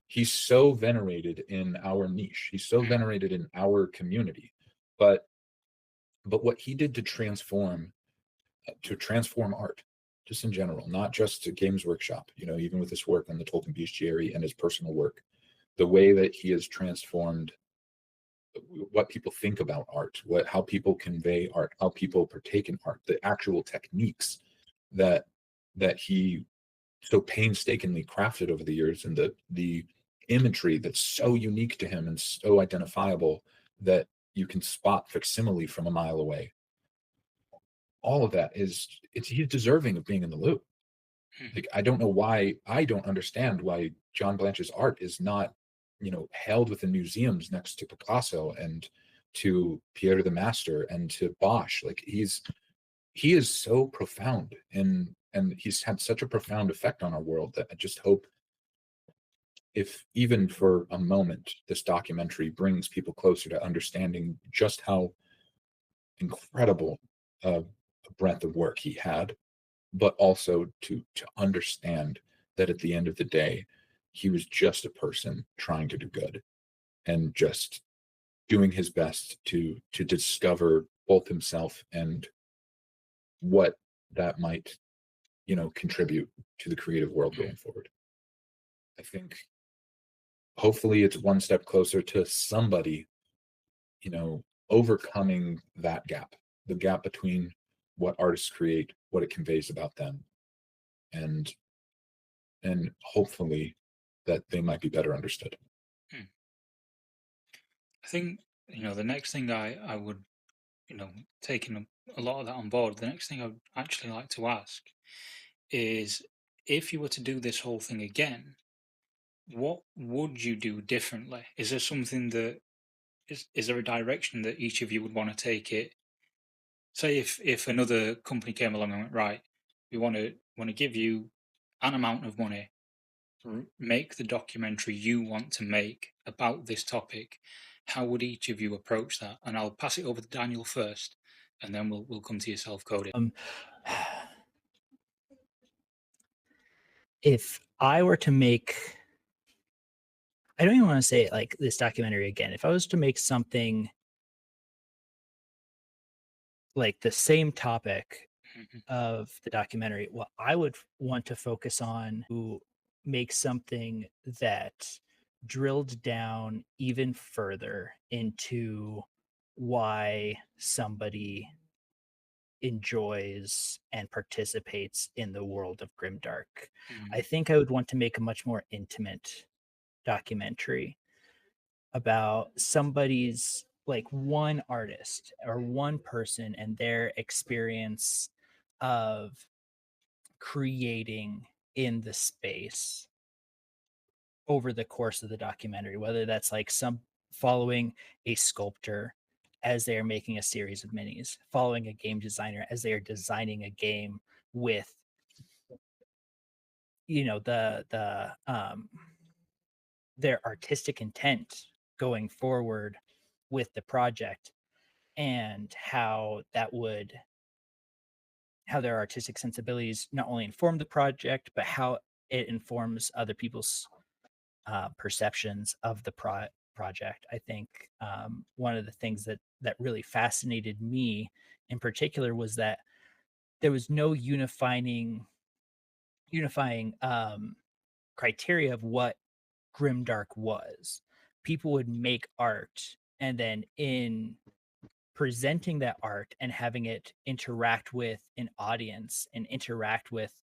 He's so venerated in our niche. He's so venerated in our community. But what he did to transform art, just in general, not just to Games Workshop, even with his work on the Tolkien Bestiary and his personal work, the way that he has transformed what people think about art, how people convey art, how people partake in art, the actual techniques that he so painstakingly crafted over the years, and the imagery that's so unique to him and so identifiable that you can spot facsimile from a mile away. All of that he's deserving of being in the loop. Like, I don't understand why John Blanche's art is not, held within museums next to Picasso and to Pierre the Master and to Bosch. Like, he is so profound, and he's had such a profound effect on our world that I just hope, if even for a moment, this documentary brings people closer to understanding just how incredible a breadth of work he had, but also to understand that at the end of the day, he was just a person trying to do good and just doing his best to discover both himself and what that might, contribute to the creative world going forward. I think hopefully it's one step closer to somebody, overcoming that gap, the gap between what artists create, what it conveys about them, and hopefully that they might be better understood. I think, the next thing I would, taking a lot of that on board, the next thing I would actually like to ask is, if you were to do this whole thing again, what would you do differently? Is there something that is there a direction that each of you would want to take it? Say if another company came along and went, right, we want to give you an amount of money, make the documentary you want to make about this topic. How would each of you approach that? And I'll pass it over to Daniel first. and then we'll come to yourself, Cody. If I were to make, I don't even want to say like this documentary again. If I was to make something like the same topic Mhm. of the documentary, what I would want to focus on to make something that drilled down even further into why somebody enjoys and participates in the world of Grimdark. I Mhm. think I would want to make a much more intimate documentary about somebody's like one artist or one person and their experience of creating in the space over the course of the documentary, whether that's like some following a sculptor as they are making a series of minis, following a game designer as they are designing a game with, you know, their artistic intent going forward with the project, and how their artistic sensibilities not only inform the project but how it informs other people's perceptions of the project. I think one of the things that really fascinated me in particular was that there was no unifying criteria of what grimdark was. People would make art, and then in presenting that art and having it interact with an audience and interact with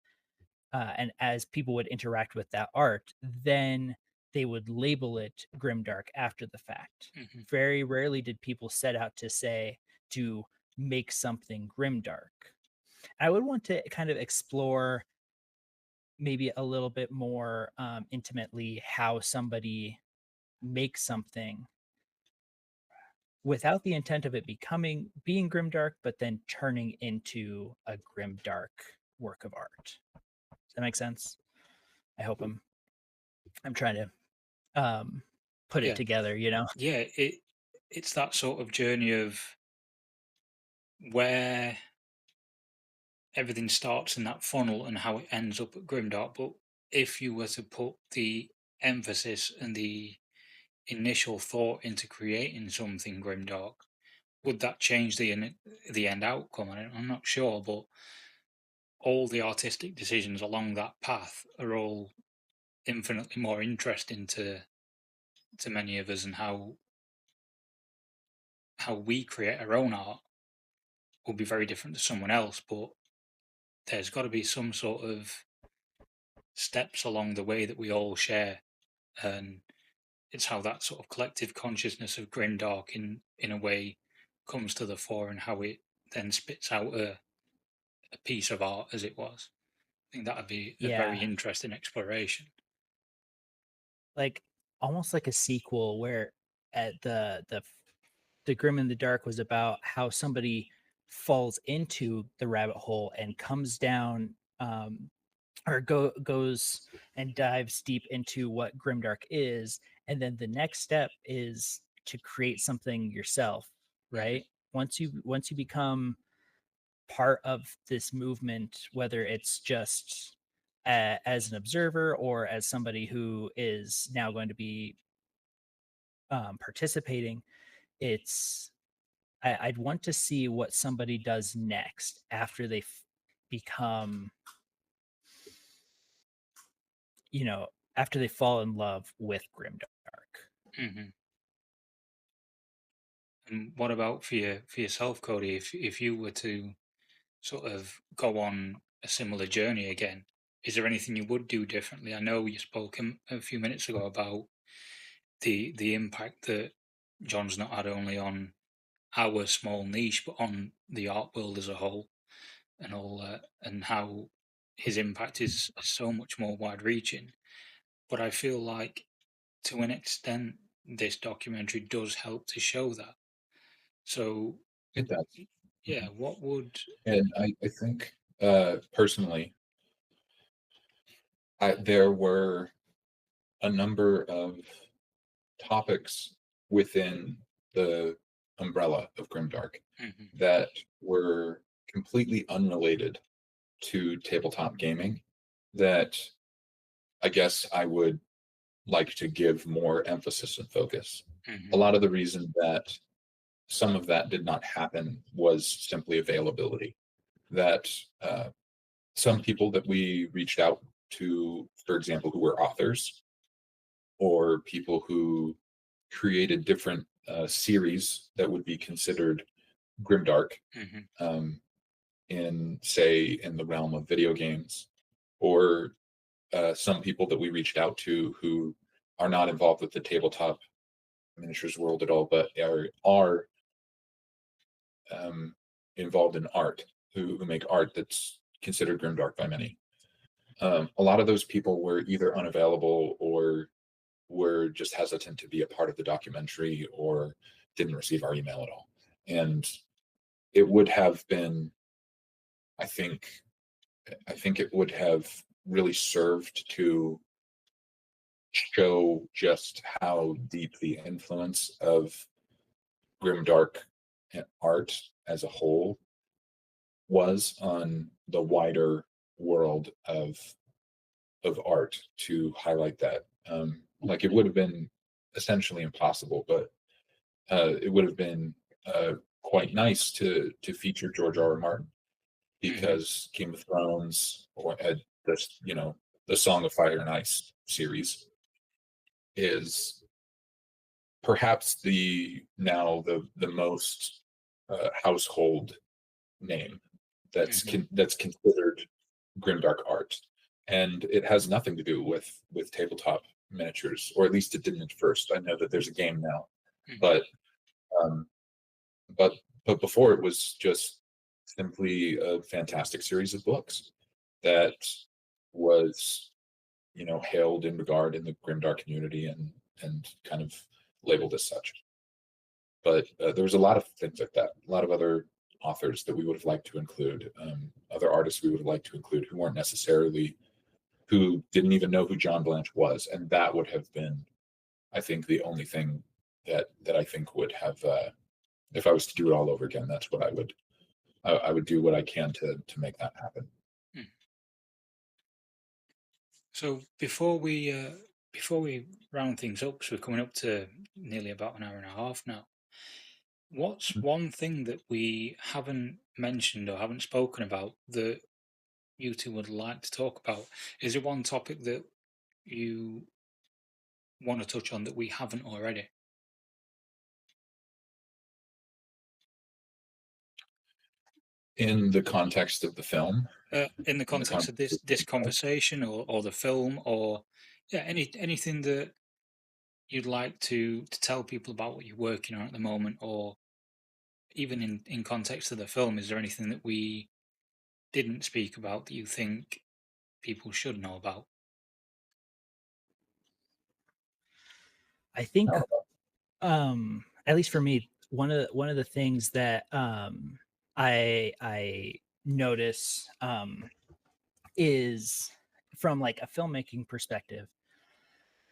and as people would interact with that art, then they would label it grimdark after the fact. Mhm. Very rarely did people set out to say to make something grimdark. I would want to kind of explore maybe a little bit more intimately how somebody makes something without the intent of it being grimdark, but then turning into a grimdark work of art. Does that make sense? I hope I'm trying to put it Yeah, together, you know? yeah. It's that sort of journey of where everything starts in that funnel and how it ends up at Grimdark. But if you were to put the emphasis and the initial thought into creating something grimdark, would that change the end outcome? I'm not sure, but all the artistic decisions along that path are all infinitely more interesting to many of us, and how we create our own art will be very different to someone else. But there's got to be some sort of steps along the way that we all share, and it's how that sort of collective consciousness of grimdark in a way comes to the fore, and how it then spits out a piece of art as it was. I think that would be a very Yeah. interesting exploration. Like almost like a sequel where at the Grim in the Dark was about how somebody falls into the rabbit hole and comes down or goes and dives deep into what grimdark is, and then the next step is to create something yourself, Mhm. right? Once you become part of this movement, whether it's just as an observer or as somebody who is now going to be participating, it's I'd want to see what somebody does next after they become, you know, after they fall in love with grimdark. Mhm. And what about for yourself, Cody? If you were to sort of go on a similar journey again, is there anything you would do differently? I know you spoke a few minutes ago about the impact that John's not had only on our small niche, but on the art world as a whole, and all, and how his impact is so much more wide reaching. But I feel like to an extent, this documentary does help to show that. So, It does. yeah, what would. And I think personally, there were a number of topics within the umbrella of Grimdark Mhm. that were completely unrelated to tabletop gaming that I guess I would like to give more emphasis and focus. A Mhm. lot of the reason that some of that did not happen was simply availability. That some people that we reached out to, for example, who were authors or people who created different series that would be considered grimdark, Mhm. um, in, say, in the realm of video games, or some people that we reached out to who are not involved with the tabletop miniatures world at all, but are involved in art, who make art that's considered grimdark by many. A lot of those people were either unavailable or were just hesitant to be a part of the documentary or didn't receive our email at all. And it would have been, I think, I think it would have really served to show just how deep the influence of grimdark art as a whole was on the wider world of art, to highlight that. Like, it would have been essentially impossible, but it would have been quite nice to feature George R. R. Martin, Mhm. because Game of Thrones, or this, the Song of Fire and Ice series is perhaps the most household name Mhm. that's considered grimdark art, and it has nothing to do with tabletop miniatures, or at least it didn't at first. I know that there's a game now, Mhm. but um, but but before, it was just simply a fantastic series of books that was, hailed in regard in the grimdark community, and kind of labeled as such. But there was a lot of things like that, a lot of other authors that we would have liked to include, other artists we would have liked to include, who didn't even know who John Blanche was, and that would have been, I think, the only thing that I think would have, if I was to do it all over again, that's what I would. I would do what I can to make that happen. Mm. So before we round things up, so we're coming up to nearly about an hour and a half now. What's one thing that we haven't mentioned or haven't spoken about that you two would like to talk about? Is there one topic that you want to touch on that we haven't already? In the context of the film, In the in the context of context of this the film, conversation or the film or yeah, anything that you'd like to tell people about what you're working on at the moment, or even in context of the film, is there anything that we didn't speak about that you think people should know about? I think no, at least for me, one of the things that I notice is from like a filmmaking perspective,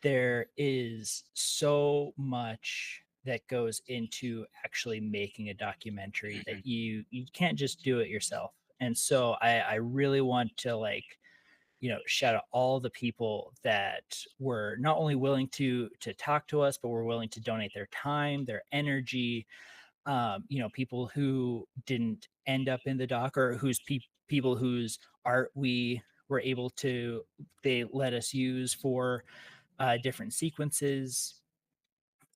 there is so much that goes into actually making a documentary that Hmm. you can't just do it yourself. And so I really want to like, shout out all the people that were not only willing to talk to us, but were willing to donate their time, their energy. People who didn't end up in the doc, or people whose art we were able to they let us use for different sequences.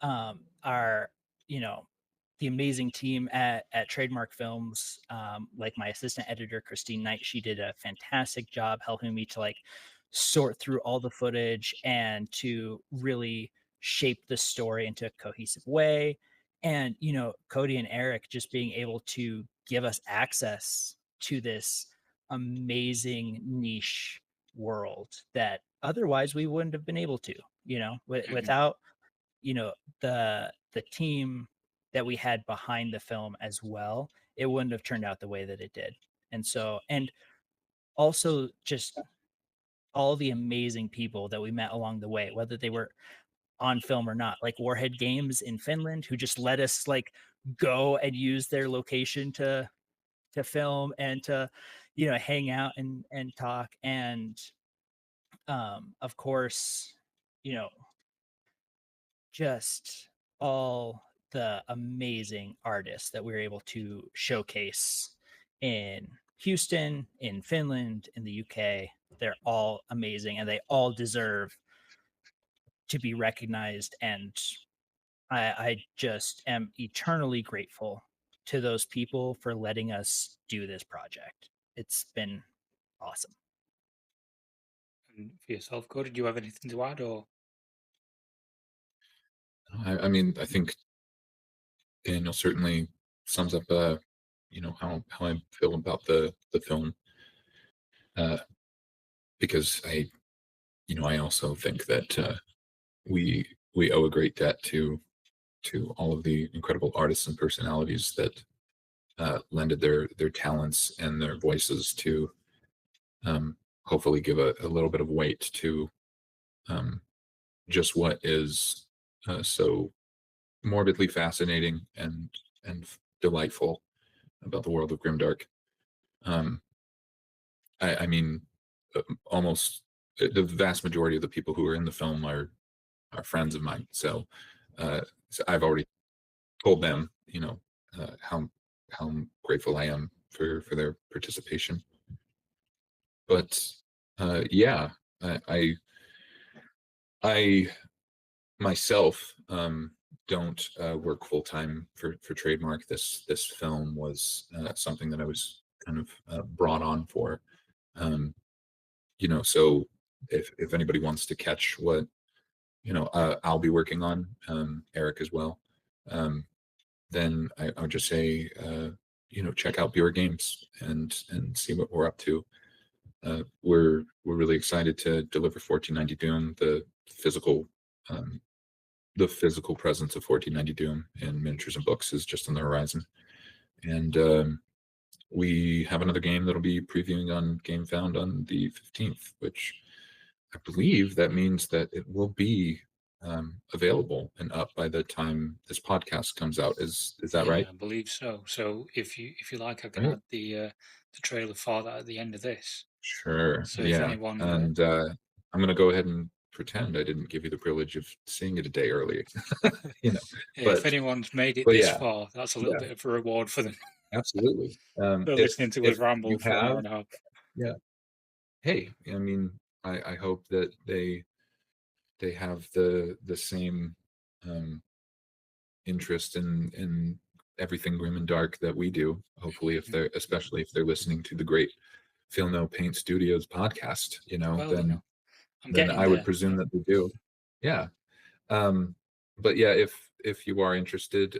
Our you know the amazing team at Trademark Films, like my assistant editor Christine Knight, she did a fantastic job helping me to like sort through all the footage and to really shape the story into a cohesive way. And Cody and Eric just being able to give us access to this amazing niche world that otherwise we wouldn't have been able to, Hmm. without you know the team that we had behind the film as well, it wouldn't have turned out the way that it did. And also just all the amazing people that we met along the way, whether they were on film or not, like Warhead Games in Finland, who just let us like go and use their location to film and to, you know, hang out and talk. And of course, you know, just all the amazing artists that we were able to showcase in Houston, in Finland, in the UK. They're all amazing and they all deserve to be recognized. And I just am eternally grateful to those people for letting us do this project. It's been awesome. And for yourself, Cody, do you have anything to add, or? I mean, I think Daniel certainly sums up, you know, how I feel about the film, uh, because you know, I also think that we owe a great debt to all of the incredible artists and personalities that lended their talents and their voices to hopefully give a little bit of weight to um, just what is so morbidly fascinating and delightful about the world of Grimdark. Um, I mean, almost the vast majority of the people who are in the film are friends of mine. So I've already told them, you know, how grateful I am for their participation. But yeah, I I myself don't work full time for Trademark. This film was something that I was kind of brought on for. Um, you know, so if anybody wants to catch what you know I'll be working on, Eric as well, um, then I would just say you know check out Buer Games and see what we're up to. We're really excited to deliver 1490 Doom, physical um, the physical presence of 1490 Doom in miniatures and books is just on the horizon. And we have another game that'll be previewing on Game Found on the 15th, which I believe that means that it will be available and up by the time this podcast comes out. Is that Yeah, right? I believe so. So if you like, I can Right. add the trailer for that at the end of this. Sure. So if Yeah. anyone, And I'm going to go ahead and pretend I didn't give you the privilege of seeing it a day early, you know, yeah, if but anyone's made it but this yeah, far, that's a little yeah, bit of a reward for them absolutely. for listening to us If ramble you for an hour have, and a half. yeah, hey, I mean, I hope that they have the same um, interest in everything grim and dark that we do. Hopefully, if Mhm. they're especially if they're listening to the great Feel No Paint Studios podcast, you know, Well, you know, I'm then getting I would there. presume that they do. Yeah. Um, but yeah, if you are interested,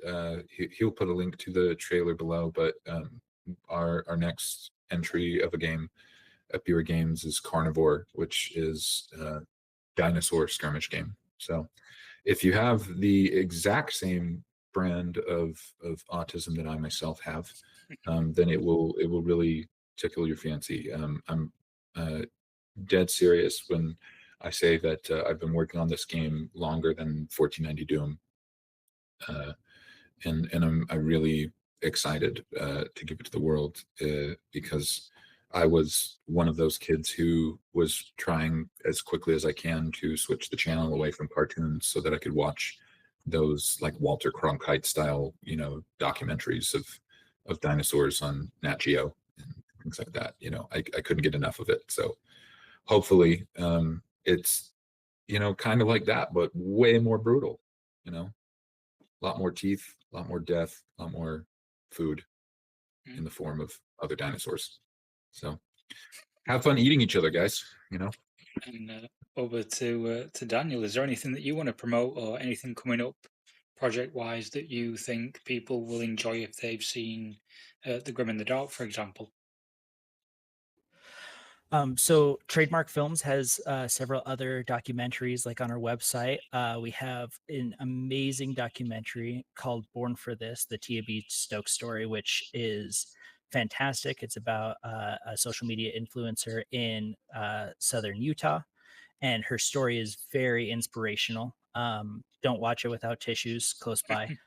he'll put a link to the trailer below. But our next entry of a game at Buer Games is Carnivore, which is a dinosaur skirmish game. So if you have the exact same brand of autism that I myself have, then it will really tickle your fancy. I'm uh, dead serious when I say that I've been working on this game longer than 1490 Doom, uh, and I'm really excited to give it to the world because I was one of those kids who was trying as quickly as I can to switch the channel away from cartoons so that I could watch those like Walter Cronkite style, you know, documentaries of dinosaurs on Nat Geo and things like that. You know, I couldn't get enough of it. So hopefully, it's you know kind of like that, but way more brutal. You know, a lot more teeth, a lot more death, a lot more food in Mm. the form of other dinosaurs. So have fun eating each other, guys. You know, And over to Daniel, is there anything that you want to promote or anything coming up project wise that you think people will enjoy if they've seen the Grim in the Dark, for example? So Trademark Films has several other documentaries like on our website. We have an amazing documentary called Born for This, the Tia B. Stokes story, which is fantastic. It's about a social media influencer in Southern Utah, and her story is very inspirational. Don't watch it without tissues close by.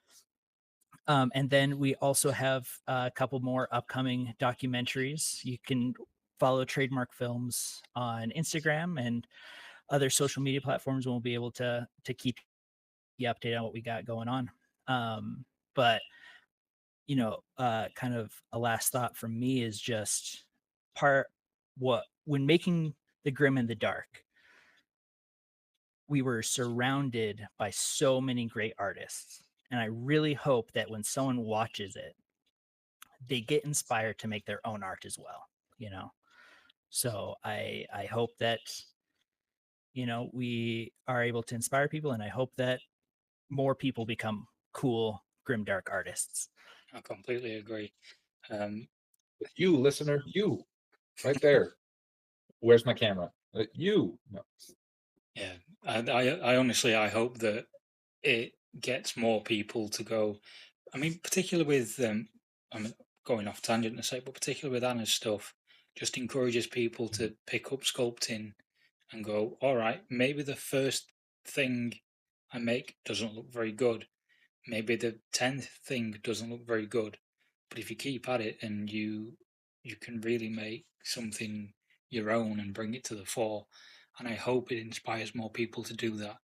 And then we also have a couple more upcoming documentaries. You can follow Trademark Films on Instagram and other social media platforms, and we'll be able to keep you updated on what we got going on. But kind of a last thought from me is just when making the Grim in the Dark, we were surrounded by so many great artists. And I really hope that when someone watches it, they get inspired to make their own art as well, you know? So I hope that, we are able to inspire people, and I hope that more people become cool grimdark artists. I completely agree. You listener, you right there. Where's my camera? You. No. Yeah, I honestly, I hope that it gets more people to go. I mean, particularly with I'm going off tangent to say, but particularly with Anna's stuff, just encourages people to pick up sculpting and go, all right, maybe the first thing I make doesn't look very good. Maybe the 10th thing doesn't look very good. But if you keep at it and you can really make something your own and bring it to the fore. And I hope it inspires more people to do that.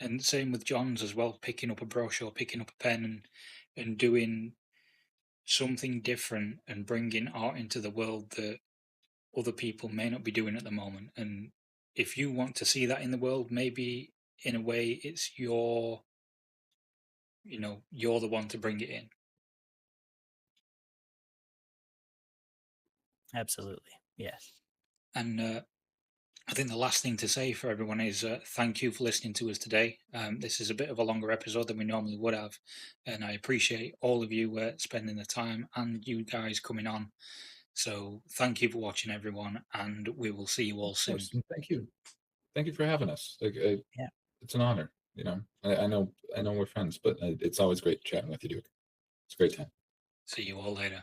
And same with John's as well, picking up a brush or picking up a pen and doing something different and bringing art into the world that other people may not be doing at the moment. And if you want to see that in the world, maybe in a way it's you're the one to bring it in. Absolutely. Yes. And I think the last thing to say for everyone is thank you for listening to us today. This is a bit of a longer episode than we normally would have, and I appreciate all of you spending the time and you guys coming on. So thank you for watching, everyone, and we will see you all soon. Thank you for having us. Yeah. It's an honor. I know we're friends, but it's always great chatting with you, dude. It's a great time. See you all later.